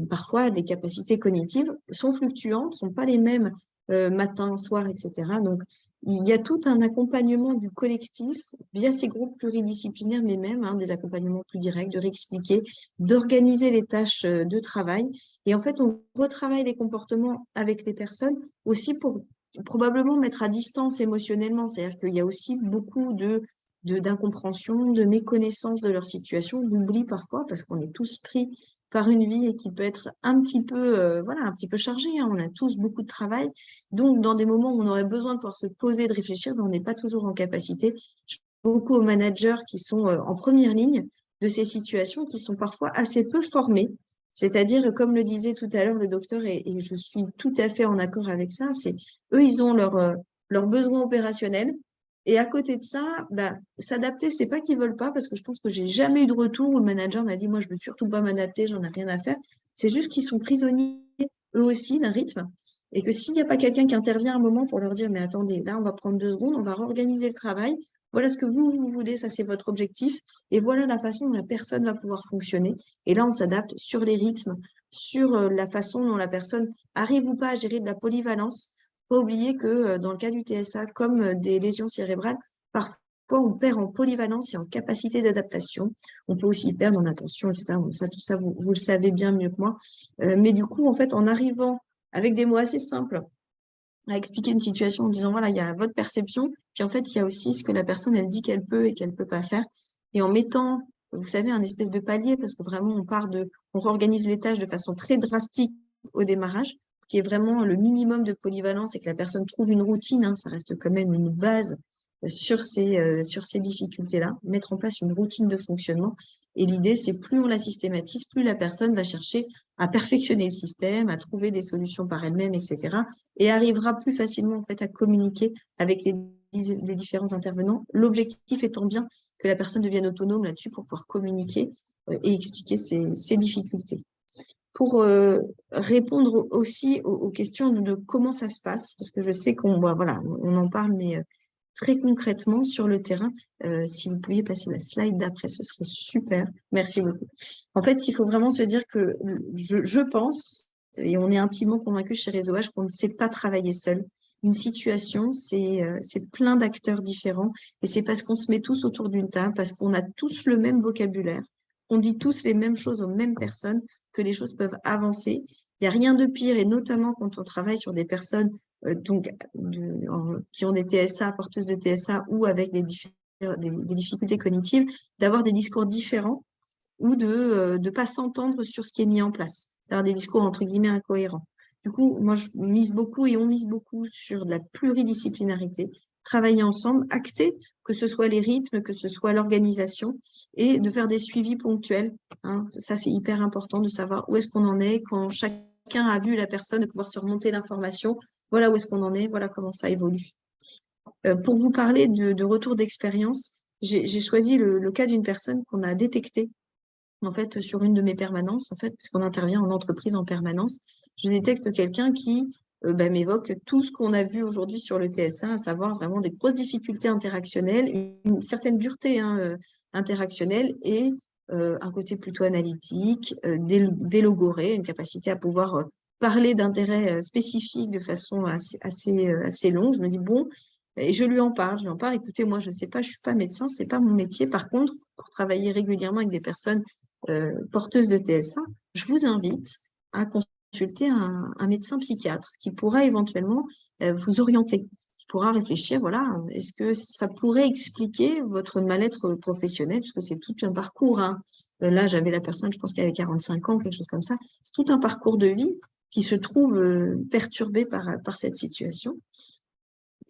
J: parfois, les capacités cognitives sont fluctuantes, ne sont pas les mêmes matin, soir, etc. Donc, il y a tout un accompagnement du collectif via ces groupes pluridisciplinaires, mais même des accompagnements plus directs, de réexpliquer, d'organiser les tâches de travail. Et en fait, on retravaille les comportements avec les personnes aussi pour probablement mettre à distance émotionnellement. C'est-à-dire qu'il y a aussi beaucoup d'incompréhension, de méconnaissance de leur situation, d'oubli parfois, parce qu'on est tous pris par une vie et qui peut être un petit peu chargée. On a tous beaucoup de travail. Donc, dans des moments où on aurait besoin de pouvoir se poser, de réfléchir, on n'est pas toujours en capacité. Je pense beaucoup aux managers qui sont en première ligne de ces situations, qui sont parfois assez peu formés. C'est-à-dire, comme le disait tout à l'heure le docteur, et je suis tout à fait en accord avec ça, c'est eux, ils ont leurs besoins opérationnels. Et à côté de ça, s'adapter, c'est pas qu'ils veulent pas, parce que je pense que j'ai jamais eu de retour où le manager m'a dit, moi, je veux surtout pas m'adapter, j'en ai rien à faire. C'est juste qu'ils sont prisonniers, eux aussi, d'un rythme. Et que s'il n'y a pas quelqu'un qui intervient un moment pour leur dire, mais attendez, là, on va prendre 2 secondes, on va réorganiser le travail. Voilà ce que vous voulez, ça, c'est votre objectif. Et voilà la façon dont la personne va pouvoir fonctionner. Et là, on s'adapte sur les rythmes, sur la façon dont la personne arrive ou pas à gérer de la polyvalence. Faut pas oublier que dans le cas du TSA, comme des lésions cérébrales, parfois on perd en polyvalence et en capacité d'adaptation. On peut aussi perdre en attention, etc. Donc ça, tout ça, vous le savez bien mieux que moi. Mais du coup, en fait, en arrivant avec des mots assez simples à expliquer une situation en disant, voilà, il y a votre perception, puis en fait, il y a aussi ce que la personne, elle dit qu'elle peut et qu'elle peut pas faire. Et en mettant, vous savez, un espèce de palier, parce que vraiment, on réorganise les tâches de façon très drastique au démarrage, qui est vraiment le minimum de polyvalence et que la personne trouve une routine, ça reste quand même une base sur ces difficultés-là, mettre en place une routine de fonctionnement. Et l'idée, c'est plus on la systématise, plus la personne va chercher à perfectionner le système, à trouver des solutions par elle-même, etc. Et arrivera plus facilement en fait à communiquer avec les différents intervenants. L'objectif étant bien que la personne devienne autonome là-dessus pour pouvoir communiquer et expliquer ses difficultés. Pour répondre aussi aux questions de comment ça se passe, parce que je sais qu'on en parle, mais très concrètement sur le terrain, si vous pouviez passer la slide d'après, ce serait super. Merci beaucoup. En fait, il faut vraiment se dire que je pense, et on est intimement convaincus chez Réseau H, qu'on ne sait pas travailler seul. Une situation, c'est plein d'acteurs différents, et c'est parce qu'on se met tous autour d'une table, parce qu'on a tous le même vocabulaire, qu'on dit tous les mêmes choses aux mêmes personnes, que les choses peuvent avancer. Il n'y a rien de pire, et notamment quand on travaille sur des personnes qui ont des TSA, porteuses de TSA ou avec des difficultés cognitives, d'avoir des discours différents ou de ne pas s'entendre sur ce qui est mis en place, d'avoir des discours entre guillemets incohérents. Du coup, moi, je mise beaucoup et on mise beaucoup sur de la pluridisciplinarité, travailler ensemble, acter, que ce soit les rythmes, que ce soit l'organisation, et de faire des suivis ponctuels. Ça, c'est hyper important de savoir où est-ce qu'on en est quand chacun a vu la personne, de pouvoir se remonter l'information. Voilà où est-ce qu'on en est, voilà comment ça évolue. Pour vous parler de retour d'expérience, j'ai choisi le cas d'une personne qu'on a détectée en fait, sur une de mes permanences, en fait, puisqu'on intervient en entreprise en permanence. Je détecte quelqu'un qui m'évoque tout ce qu'on a vu aujourd'hui sur le TSA, à savoir vraiment des grosses difficultés interactionnelles, une certaine dureté interactionnelle et un côté plutôt analytique, délogoré, une capacité à pouvoir parler d'intérêts spécifiques de façon assez longue. Je me dis, bon, et je lui en parle, écoutez, moi, je ne sais pas, je ne suis pas médecin, ce n'est pas mon métier. Par contre, pour travailler régulièrement avec des personnes porteuses de TSA, je vous invite à consulter un médecin psychiatre qui pourra éventuellement vous orienter. pourra réfléchir, voilà, est-ce que ça pourrait expliquer votre mal-être professionnel, parce que c'est tout un parcours, hein. Là, j'avais la personne, je pense qu'elle avait 45 ans, quelque chose comme ça. C'est tout un parcours de vie qui se trouve perturbé par cette situation.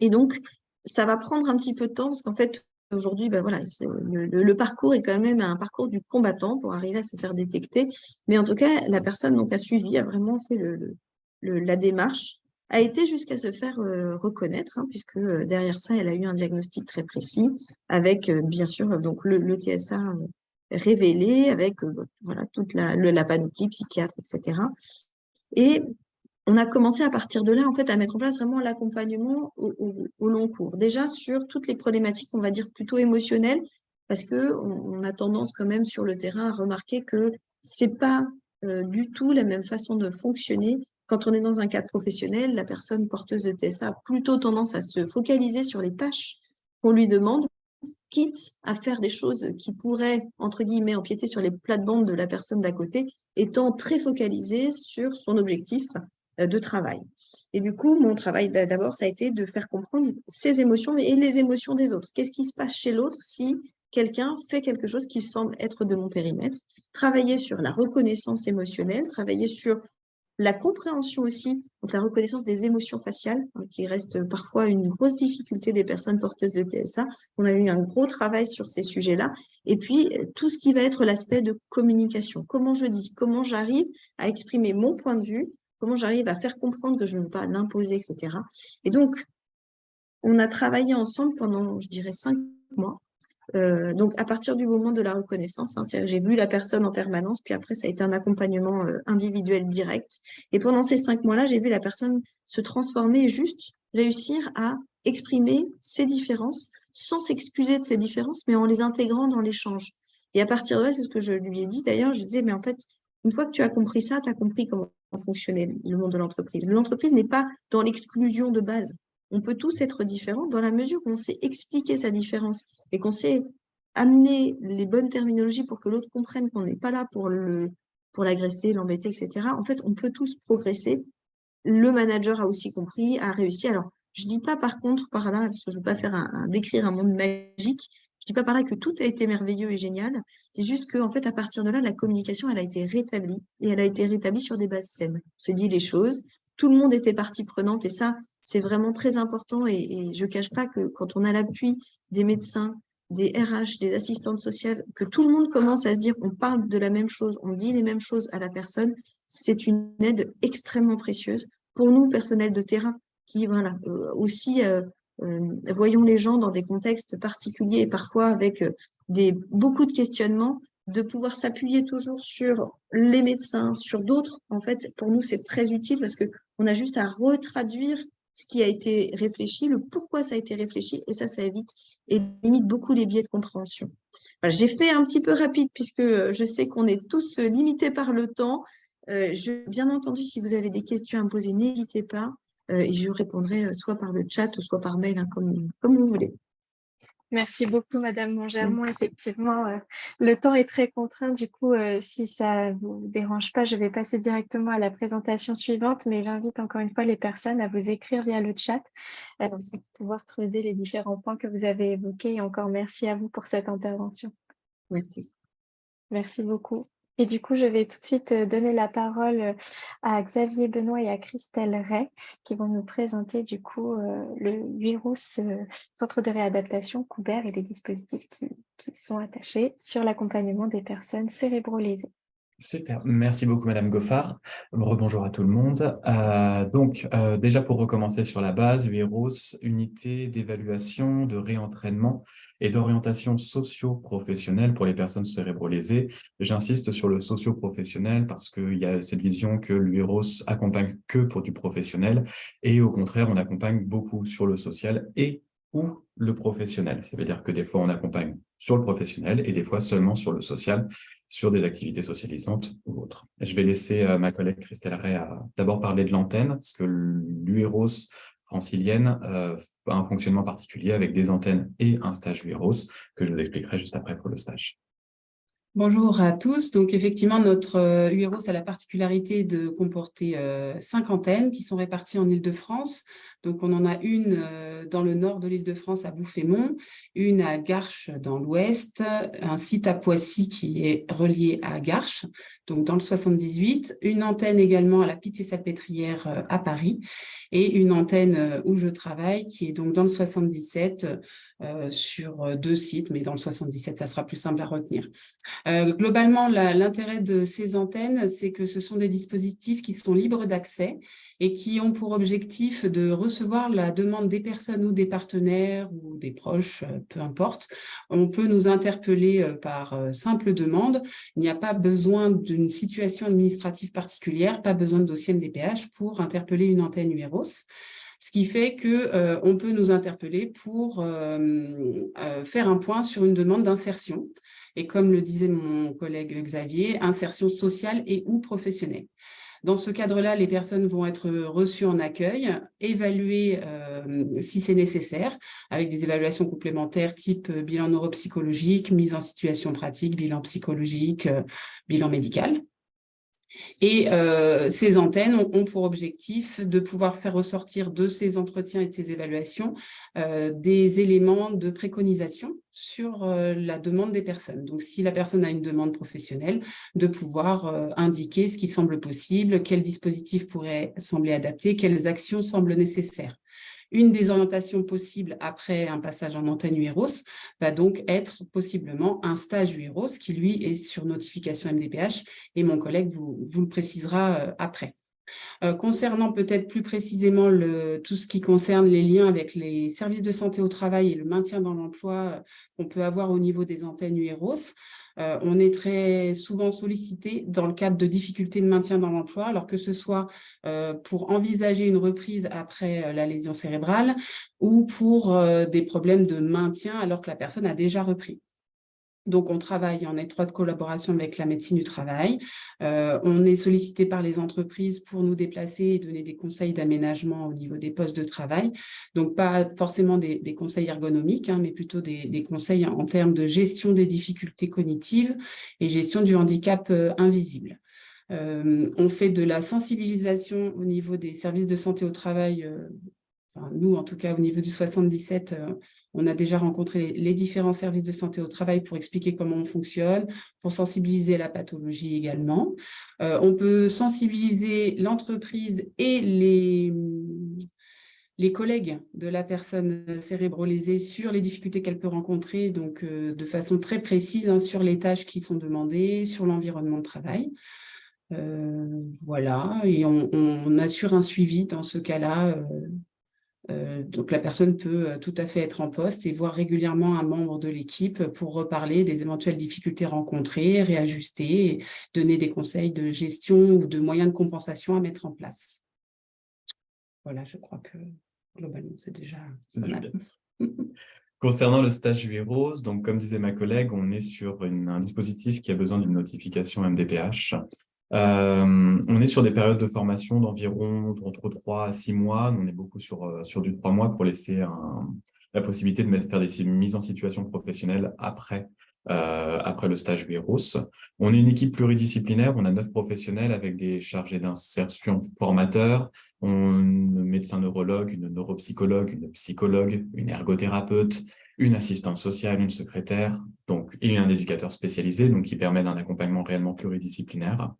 J: Et donc, ça va prendre un petit peu de temps, parce qu'en fait, aujourd'hui, ben voilà, le parcours est quand même un parcours du combattant pour arriver à se faire détecter. Mais en tout cas, la personne donc, a suivi, a vraiment fait la démarche, a été jusqu'à se faire reconnaître, hein, puisque derrière ça, elle a eu un diagnostic très précis, avec bien sûr donc le TSA révélé, avec voilà, toute la panoplie psychiatre, etc. Et on a commencé à partir de là, en fait, à mettre en place vraiment l'accompagnement au long cours. Déjà sur toutes les problématiques, on va dire plutôt émotionnelles, parce qu'on a tendance quand même sur le terrain à remarquer que c'est pas du tout la même façon de fonctionner. Quand on est dans un cadre professionnel, la personne porteuse de TSA a plutôt tendance à se focaliser sur les tâches qu'on lui demande, quitte à faire des choses qui pourraient, entre guillemets, empiéter sur les plates-bandes de la personne d'à côté, étant très focalisée sur son objectif de travail. Et du coup, mon travail d'abord, ça a été de faire comprendre ses émotions et les émotions des autres. Qu'est-ce qui se passe chez l'autre si quelqu'un fait quelque chose qui semble être de mon périmètre? Travailler sur la reconnaissance émotionnelle, travailler sur la compréhension aussi, donc la reconnaissance des émotions faciales, hein, qui reste parfois une grosse difficulté des personnes porteuses de TSA. On a eu un gros travail sur ces sujets-là. Et puis, tout ce qui va être l'aspect de communication. Comment je dis, comment j'arrive à exprimer mon point de vue, comment j'arrive à faire comprendre que je ne veux pas l'imposer, etc. Et donc, on a travaillé ensemble pendant, je dirais, 5 mois. Donc, à partir du moment de la reconnaissance, hein, j'ai vu la personne en permanence, puis après, ça a été un accompagnement individuel direct. Et pendant ces 5 mois-là, j'ai vu la personne se transformer et juste réussir à exprimer ses différences sans s'excuser de ses différences, mais en les intégrant dans l'échange. Et à partir de là, c'est ce que je lui ai dit d'ailleurs, je disais, mais en fait, une fois que tu as compris ça, tu as compris comment fonctionnait le monde de l'entreprise. L'entreprise n'est pas dans l'exclusion de base. On peut tous être différents dans la mesure où on sait expliquer sa différence et qu'on sait amener les bonnes terminologies pour que l'autre comprenne qu'on n'est pas là pour l'agresser, l'embêter, etc. En fait, on peut tous progresser. Le manager a aussi compris, a réussi. Alors, je ne dis pas par contre par là, parce que je ne veux pas décrire un monde magique, je ne dis pas par là que tout a été merveilleux et génial. C'est juste qu'en fait, à partir de là, la communication, elle a été rétablie et elle a été rétablie sur des bases saines. On s'est dit les choses, tout le monde était partie prenante et ça, c'est vraiment très important et je ne cache pas que quand on a l'appui des médecins, des RH, des assistantes sociales, que tout le monde commence à se dire on parle de la même chose, on dit les mêmes choses à la personne, c'est une aide extrêmement précieuse pour nous, personnel de terrain, qui voilà, aussi voyons les gens dans des contextes particuliers et parfois avec beaucoup de questionnements, de pouvoir s'appuyer toujours sur les médecins, sur d'autres. En fait, pour nous, c'est très utile parce qu'on a juste à retraduire ce qui a été réfléchi, le pourquoi ça a été réfléchi, et ça évite et limite beaucoup les biais de compréhension. Voilà, j'ai fait un petit peu rapide puisque je sais qu'on est tous limités par le temps. Bien entendu, si vous avez des questions à me poser, n'hésitez pas et je répondrai soit par le chat ou soit par mail, hein, comme vous voulez.
A: Merci beaucoup, Madame Mongermont. Effectivement, le temps est très contraint. Du coup, si ça vous dérange pas, je vais passer directement à la présentation suivante, mais j'invite encore une fois les personnes à vous écrire via le chat pour pouvoir creuser les différents points que vous avez évoqués. Et encore merci à vous pour cette intervention.
J: Merci.
A: Merci beaucoup. Et du coup, je vais tout de suite donner la parole à Xavier Benoît et à Christelle Ray qui vont nous présenter du coup le Virus Centre de réadaptation Coubert et les dispositifs qui sont attachés sur l'accompagnement des personnes cérébrolésées.
K: Super, merci beaucoup Madame Goffard. Rebonjour à tout le monde. Déjà pour recommencer sur la base, UEROS, unité d'évaluation, de réentraînement et d'orientation socio-professionnelle pour les personnes cérébrolésées. J'insiste sur le socio-professionnel parce qu'il y a cette vision que l'UEROS accompagne que pour du professionnel et au contraire, on accompagne beaucoup sur le social et ou le professionnel. Ça veut dire que des fois, on accompagne sur le professionnel et des fois seulement sur le social, sur des activités socialisantes ou autres. Je vais laisser ma collègue Christelle Ray d'abord parler de l'antenne, parce que l'UEROS francilienne a un fonctionnement particulier avec des antennes et un stage UEROS, que je vous expliquerai juste après pour le stage.
I: Bonjour à tous. Donc, effectivement, notre UEROS a la particularité de comporter 5 antennes qui sont réparties en Île-de-France. Donc, on en a une dans le nord de l'Île-de-France à Bouffémont, une à Garches dans l'ouest, un site à Poissy qui est relié à Garches, donc dans le 78, une antenne également à la Pitié-Salpêtrière à Paris et une antenne où je travaille qui est donc dans le 77 sur 2 sites, mais dans le 77, ça sera plus simple à retenir. Globalement, l'intérêt de ces antennes, c'est que ce sont des dispositifs qui sont libres d'accès et qui ont pour objectif de recevoir la demande des personnes ou des partenaires ou des proches, peu importe. On peut nous interpeller par simple demande. Il n'y a pas besoin d'une situation administrative particulière, pas besoin de dossier MDPH pour interpeller une antenne UEROS. Ce qui fait qu'on peut nous interpeller pour faire un point sur une demande d'insertion. Et comme le disait mon collègue Xavier, insertion sociale et ou professionnelle. Dans ce cadre-là, les personnes vont être reçues en accueil, évaluées si c'est nécessaire, avec des évaluations complémentaires type bilan neuropsychologique, mise en situation pratique, bilan psychologique, bilan médical. Et ces antennes ont pour objectif de pouvoir faire ressortir de ces entretiens et de ces évaluations des éléments de préconisation sur la demande des personnes. Donc, si la personne a une demande professionnelle, de pouvoir indiquer ce qui semble possible, quel dispositif pourrait sembler adapté, quelles actions semblent nécessaires. Une des orientations possibles après un passage en antenne UEROS va donc être possiblement un stage UEROS qui, lui, est sur notification MDPH et mon collègue vous le précisera après. Concernant peut-être plus précisément tout ce qui concerne les liens avec les services de santé au travail et le maintien dans l'emploi qu'on peut avoir au niveau des antennes UEROS, on est très souvent sollicité dans le cadre de difficultés de maintien dans l'emploi, alors que ce soit pour envisager une reprise après la lésion cérébrale ou pour des problèmes de maintien alors que la personne a déjà repris. Donc, on travaille en étroite collaboration avec la médecine du travail. On est sollicité par les entreprises pour nous déplacer et donner des conseils d'aménagement au niveau des postes de travail. Donc, pas forcément des conseils ergonomiques, mais plutôt des conseils en termes de gestion des difficultés cognitives et gestion du handicap invisible. On fait de la sensibilisation au niveau des services de santé au travail. Enfin, nous, en tout cas, au niveau du 77, on a déjà rencontré les différents services de santé au travail pour expliquer comment on fonctionne, pour sensibiliser à la pathologie également. On peut sensibiliser l'entreprise et les collègues de la personne cérébrolésée sur les difficultés qu'elle peut rencontrer, donc de façon très précise sur les tâches qui sont demandées, sur l'environnement de travail. Voilà, et on assure un suivi dans ce cas-là. Donc, la personne peut tout à fait être en poste et voir régulièrement un membre de l'équipe pour reparler des éventuelles difficultés rencontrées, réajuster et donner des conseils de gestion ou de moyens de compensation à mettre en place. Voilà, je crois que globalement, c'est déjà pas mal.
K: Concernant le stage UEROS, donc comme disait ma collègue, on est sur un dispositif qui a besoin d'une notification MDPH. On est sur des périodes de formation d'environ entre 3 à 6 mois. On est beaucoup sur du 3 mois pour laisser la possibilité de faire des mises en situation professionnelle après le stage UEROS. On est une équipe pluridisciplinaire, on a 9 professionnels avec des chargés d'insertion formateurs, un médecin neurologue, une neuropsychologue, une psychologue, une ergothérapeute, une assistante sociale, une secrétaire, et un éducateur spécialisé, donc qui permet un accompagnement réellement pluridisciplinaire.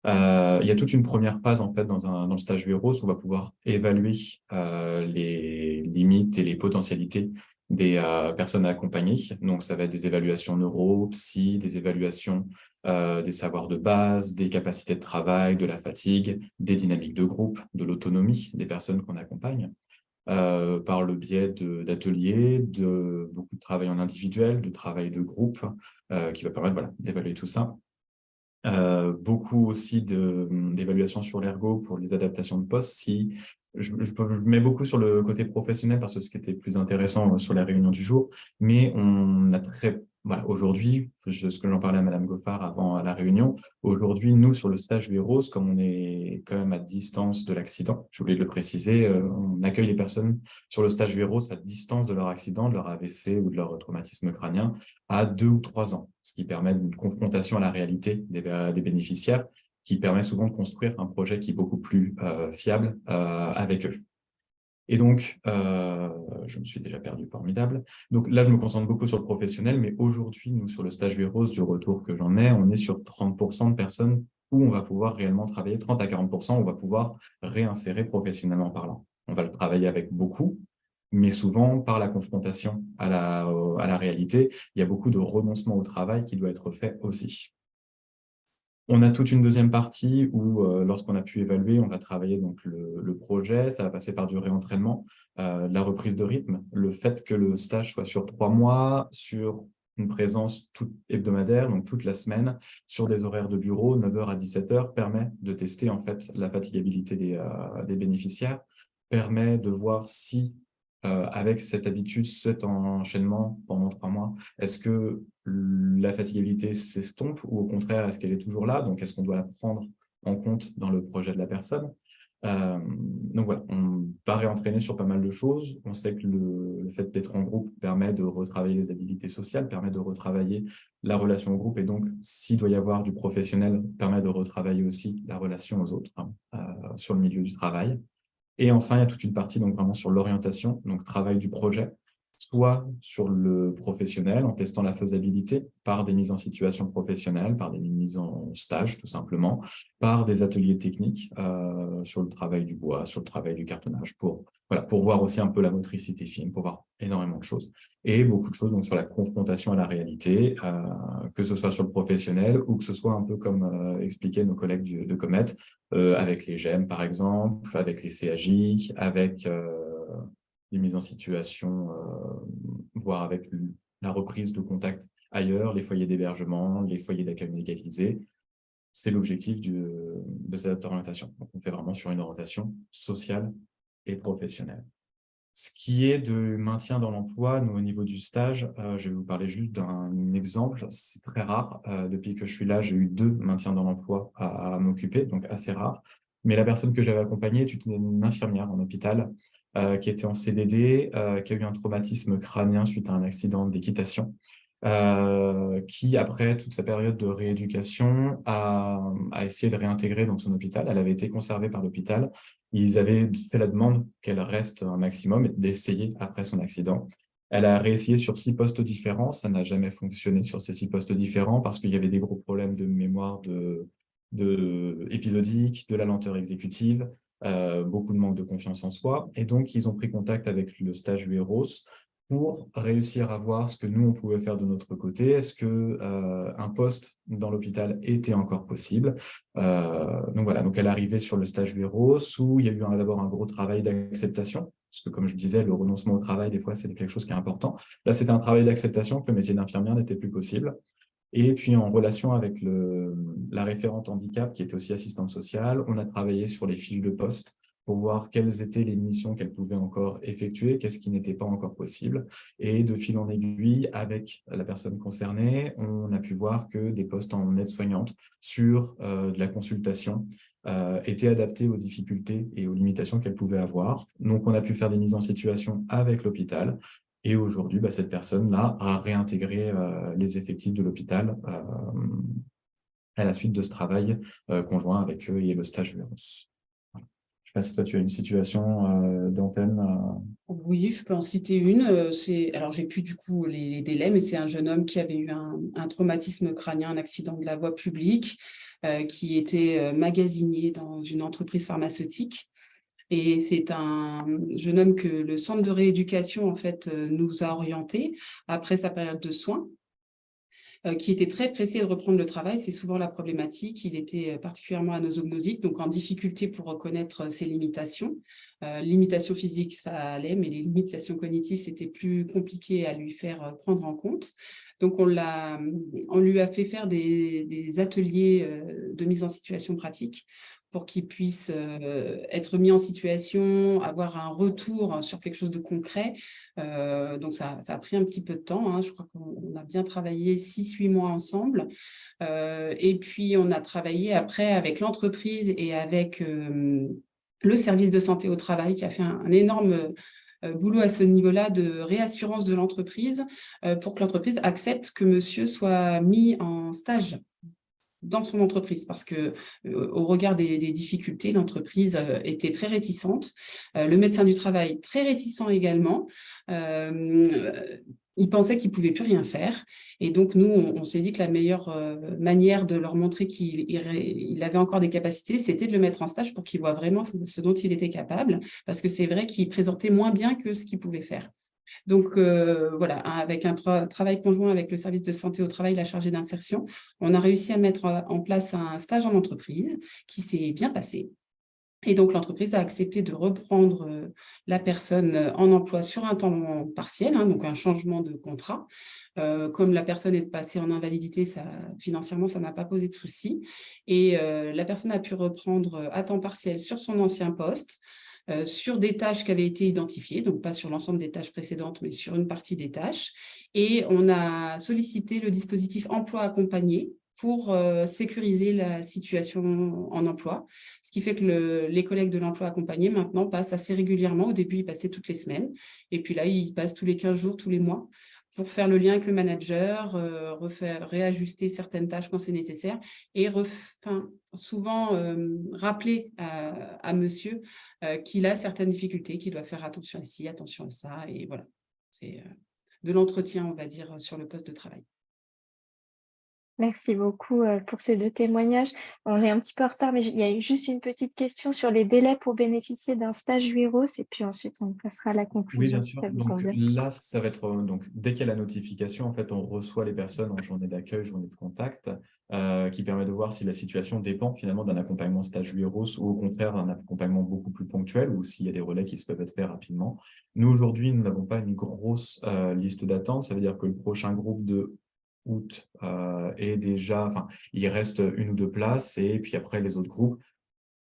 K: Il y a toute une première phase en fait dans le stage UEROS où on va pouvoir évaluer les limites et les potentialités des personnes à accompagner. Donc, ça va être des évaluations neuro, psy, des évaluations des savoirs de base, des capacités de travail, de la fatigue, des dynamiques de groupe, de l'autonomie des personnes qu'on accompagne. Par le biais d'ateliers, de beaucoup de travail en individuel, de travail de groupe, qui va permettre d'évaluer tout ça. Beaucoup aussi d'évaluation sur l'ergo pour les adaptations de poste. Si je mets beaucoup sur le côté professionnel parce que ce qui était plus intéressant sur la réunion du jour, mais on a aujourd'hui, ce que j'en parlais à Madame Goffard avant à la réunion, aujourd'hui, nous, sur le stage UEROS, comme on est quand même à distance de l'accident, je voulais le préciser, on accueille les personnes sur le stage UEROS à distance de leur accident, de leur AVC ou de leur traumatisme crânien à 2 ou 3 ans, ce qui permet une confrontation à la réalité des bénéficiaires, qui permet souvent de construire un projet qui est beaucoup plus fiable avec eux. Et donc, je me suis déjà perdu, formidable. Donc là, je me concentre beaucoup sur le professionnel, mais aujourd'hui, nous, sur le stage Viros, du retour que j'en ai, on est sur 30% de personnes où on va pouvoir réellement travailler, 30 à 40%, on va pouvoir réinsérer professionnellement parlant. On va le travailler avec beaucoup, mais souvent, par la confrontation à la réalité, il y a beaucoup de renoncement au travail qui doit être fait aussi. On a toute une deuxième partie où, lorsqu'on a pu évaluer, on va travailler donc le projet, ça va passer par du réentraînement, la reprise de rythme, le fait que le stage soit sur 3 mois, sur une présence toute hebdomadaire, donc toute la semaine, sur des horaires de bureau, 9h à 17h, permet de tester en fait la fatigabilité des bénéficiaires, permet de voir si, avec cette habitude, cet enchaînement pendant 3 mois, est-ce que la fatigabilité s'estompe ou au contraire, est-ce qu'elle est toujours là? Donc, est-ce qu'on doit la prendre en compte dans le projet de la personne? Donc voilà, on va réentraîner sur pas mal de choses. On sait que le fait d'être en groupe permet de retravailler les habilités sociales, permet de retravailler la relation au groupe et donc, s'il doit y avoir du professionnel, permet de retravailler aussi la relation aux autres sur le milieu du travail. Et enfin, il y a toute une partie donc vraiment sur l'orientation, donc travail du projet, soit sur le professionnel en testant la faisabilité par des mises en situation professionnelle, par des mises en stage tout simplement, par des ateliers techniques sur le travail du bois, sur le travail du cartonnage, pour voir aussi un peu la motricité fine, pour voir énormément de choses. Et beaucoup de choses donc sur la confrontation à la réalité, que ce soit sur le professionnel ou que ce soit un peu comme expliquaient nos collègues de Comet, avec les GEM par exemple, avec les CAJ, avec les mises en situation, voire avec la reprise de contact ailleurs, les foyers d'hébergement, les foyers d'accueil légalisés. C'est l'objectif de cette orientation. Donc, on fait vraiment sur une orientation sociale et professionnelle. Ce qui est de maintien dans l'emploi, nous, au niveau du stage, je vais vous parler juste d'un exemple. C'est très rare. Depuis que je suis là, j'ai eu 2 maintiens dans l'emploi à m'occuper, donc assez rare. Mais la personne que j'avais accompagnée est une infirmière en hôpital qui était en CDD, qui a eu un traumatisme crânien suite à un accident d'équitation, qui, après toute sa période de rééducation, a essayé de réintégrer donc, son hôpital. Elle avait été conservée par l'hôpital. Ils avaient fait la demande qu'elle reste un maximum et d'essayer après son accident. Elle a réessayé sur 6 postes différents. Ça n'a jamais fonctionné sur ces 6 postes différents parce qu'il y avait des gros problèmes de mémoire épisodique, de la lenteur exécutive, beaucoup de manque de confiance en soi. Et donc, ils ont pris contact avec le stage UEROS pour réussir à voir ce que nous, on pouvait faire de notre côté. Est-ce qu'un poste dans l'hôpital était encore possible? Donc voilà, donc elle est arrivée sur le stage UEROS où il y a eu d'abord un gros travail d'acceptation, parce que comme je disais, le renoncement au travail, des fois, c'est quelque chose qui est important. Là, c'était un travail d'acceptation que le métier d'infirmière n'était plus possible. Et puis, en relation avec la référente handicap, qui était aussi assistante sociale, on a travaillé sur les fiches de poste pour voir quelles étaient les missions qu'elle pouvait encore effectuer, qu'est-ce qui n'était pas encore possible. Et de fil en aiguille, avec la personne concernée, on a pu voir que des postes en aide-soignante sur de la consultation étaient adaptés aux difficultés et aux limitations qu'elle pouvait avoir. Donc, on a pu faire des mises en situation avec l'hôpital. Et aujourd'hui, cette personne-là a réintégré les effectifs de l'hôpital à la suite de ce travail conjoint avec eux et le stage UEROS. Je ne sais pas si toi, tu as une situation d'antenne.
I: Oui, je peux en citer une. Alors, j'ai plus du coup les délais, mais c'est un jeune homme qui avait eu un traumatisme crânien, un accident de la voie publique, qui était magasinier dans une entreprise pharmaceutique. Et c'est un jeune homme que le centre de rééducation en fait, nous a orienté après sa période de soins, qui était très pressé de reprendre le travail. C'est souvent la problématique. Il était particulièrement anosognosique, donc en difficulté pour reconnaître ses limitations. Limitations physiques, ça allait, mais les limitations cognitives, c'était plus compliqué à lui faire prendre en compte. Donc, on lui a fait faire des ateliers de mise en situation pratique pour qu'il puisse être mis en situation, avoir un retour sur quelque chose de concret. Donc, ça a pris un petit peu de temps. Je crois qu'on a bien travaillé 6-8 mois ensemble. Et puis, on a travaillé après avec l'entreprise et avec le service de santé au travail qui a fait un énorme boulot à ce niveau-là de réassurance de l'entreprise pour que l'entreprise accepte que monsieur soit mis en stage. dans son entreprise parce que au regard des difficultés, l'entreprise était très réticente. Le médecin du travail très réticent également. Il pensait qu'il ne pouvait plus rien faire. Et donc, nous, on s'est dit que la meilleure manière de leur montrer qu'il avait encore des capacités, c'était de le mettre en stage pour qu'il voit vraiment ce dont il était capable, parce que c'est vrai qu'il présentait moins bien que ce qu'il pouvait faire. Donc, voilà, avec un travail conjoint avec le service de santé au travail, la chargée d'insertion, on a réussi à mettre en place un stage en entreprise qui s'est bien passé. Et donc, l'entreprise a accepté de reprendre la personne en emploi sur un temps partiel, hein, donc un changement de contrat. Comme la personne est passée en invalidité, financièrement, ça n'a pas posé de souci. Et la personne a pu reprendre à temps partiel sur son ancien poste, sur des tâches qui avaient été identifiées, donc pas sur l'ensemble des tâches précédentes, mais sur une partie des tâches. Et on a sollicité le dispositif emploi accompagné pour sécuriser la situation en emploi, ce qui fait que les collègues de l'emploi accompagné maintenant passent assez régulièrement. Au début, ils passaient toutes les semaines, et puis là, ils passent tous les 15 jours, tous les mois, pour faire le lien avec le manager, réajuster certaines tâches quand c'est nécessaire, et souvent rappeler à monsieur qu'il a certaines difficultés, qu'il doit faire attention à ci, attention à ça, et voilà. C'est de l'entretien, on va dire, sur le poste de travail.
A: Merci beaucoup pour ces 2 témoignages. On est un petit peu en retard, mais il y a juste une petite question sur les délais pour bénéficier d'un stage UEROS et puis ensuite on passera à la
K: Oui, bien
A: conclusion si
K: sûr.
A: ça vous
K: Donc
A: convient.
K: là, ça va être donc dès qu'il y a la notification, en fait, on reçoit les personnes en journée d'accueil, journée de contact, qui permet de voir si la situation dépend finalement d'un accompagnement stage UEROS ou au contraire d'un accompagnement beaucoup plus ponctuel ou s'il y a des relais qui se peuvent être faits rapidement. Nous, aujourd'hui, nous n'avons pas une grosse liste d'attente. Ça veut dire que le prochain groupe de août est déjà, enfin, il reste 1 ou 2 places et puis après les autres groupes,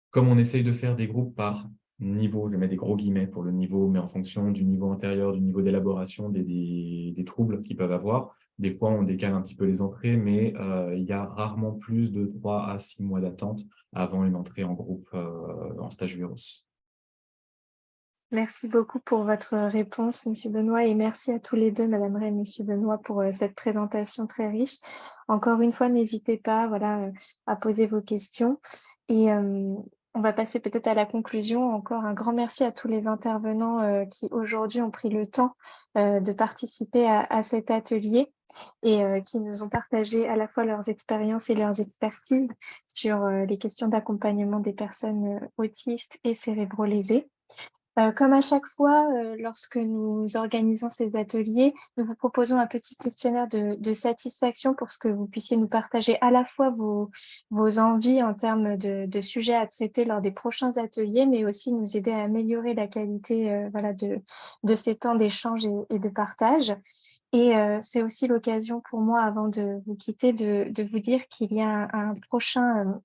K: comme on essaye de faire des groupes par niveau, je mets des gros guillemets pour le niveau, mais en fonction du niveau intérieur, du niveau d'élaboration des troubles qu'ils peuvent avoir, des fois on décale un petit peu les entrées, mais il y a rarement plus de 3 à 6 mois d'attente avant une entrée en groupe en stage UEROS.
A: Merci beaucoup pour votre réponse, Monsieur Benoît, et merci à tous les 2, Madame Ray et Monsieur Benoît, pour cette présentation très riche. Encore une fois, n'hésitez pas, voilà, à poser vos questions. Et on va passer peut-être à la conclusion. Encore un grand merci à tous les intervenants qui aujourd'hui ont pris le temps de participer à cet atelier et qui nous ont partagé à la fois leurs expériences et leurs expertises sur les questions d'accompagnement des personnes autistes et cérébro-lésées. Comme à chaque fois, lorsque nous organisons ces ateliers, nous vous proposons un petit questionnaire de satisfaction pour que vous puissiez nous partager à la fois vos envies en termes de sujets à traiter lors des prochains ateliers, mais aussi nous aider à améliorer la qualité voilà, de ces temps d'échange et de partage. Et c'est aussi l'occasion pour moi, avant de vous quitter, de vous dire qu'il y a un prochain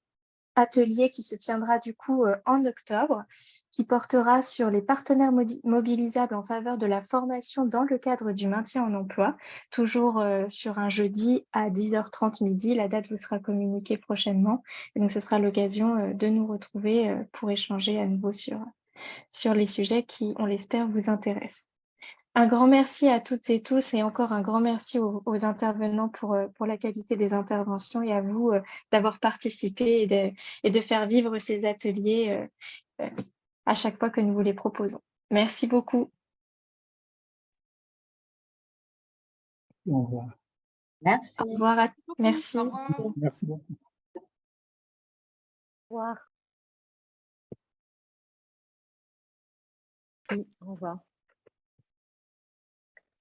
A: atelier qui se tiendra du coup en octobre, qui portera sur les partenaires mobilisables en faveur de la formation dans le cadre du maintien en emploi, toujours sur un jeudi à 10h30 midi. La date vous sera communiquée prochainement. Et donc, ce sera l'occasion de nous retrouver pour échanger à nouveau sur les sujets qui, on l'espère, vous intéressent. Un grand merci à toutes et tous et encore un grand merci aux intervenants pour la qualité des interventions et à vous d'avoir participé et de faire vivre ces ateliers à chaque fois que nous vous les proposons. Merci beaucoup.
L: Au revoir.
E: Merci.
A: Au revoir. Merci.
F: Au revoir.
L: Merci beaucoup.
A: Au revoir.
J: Au revoir.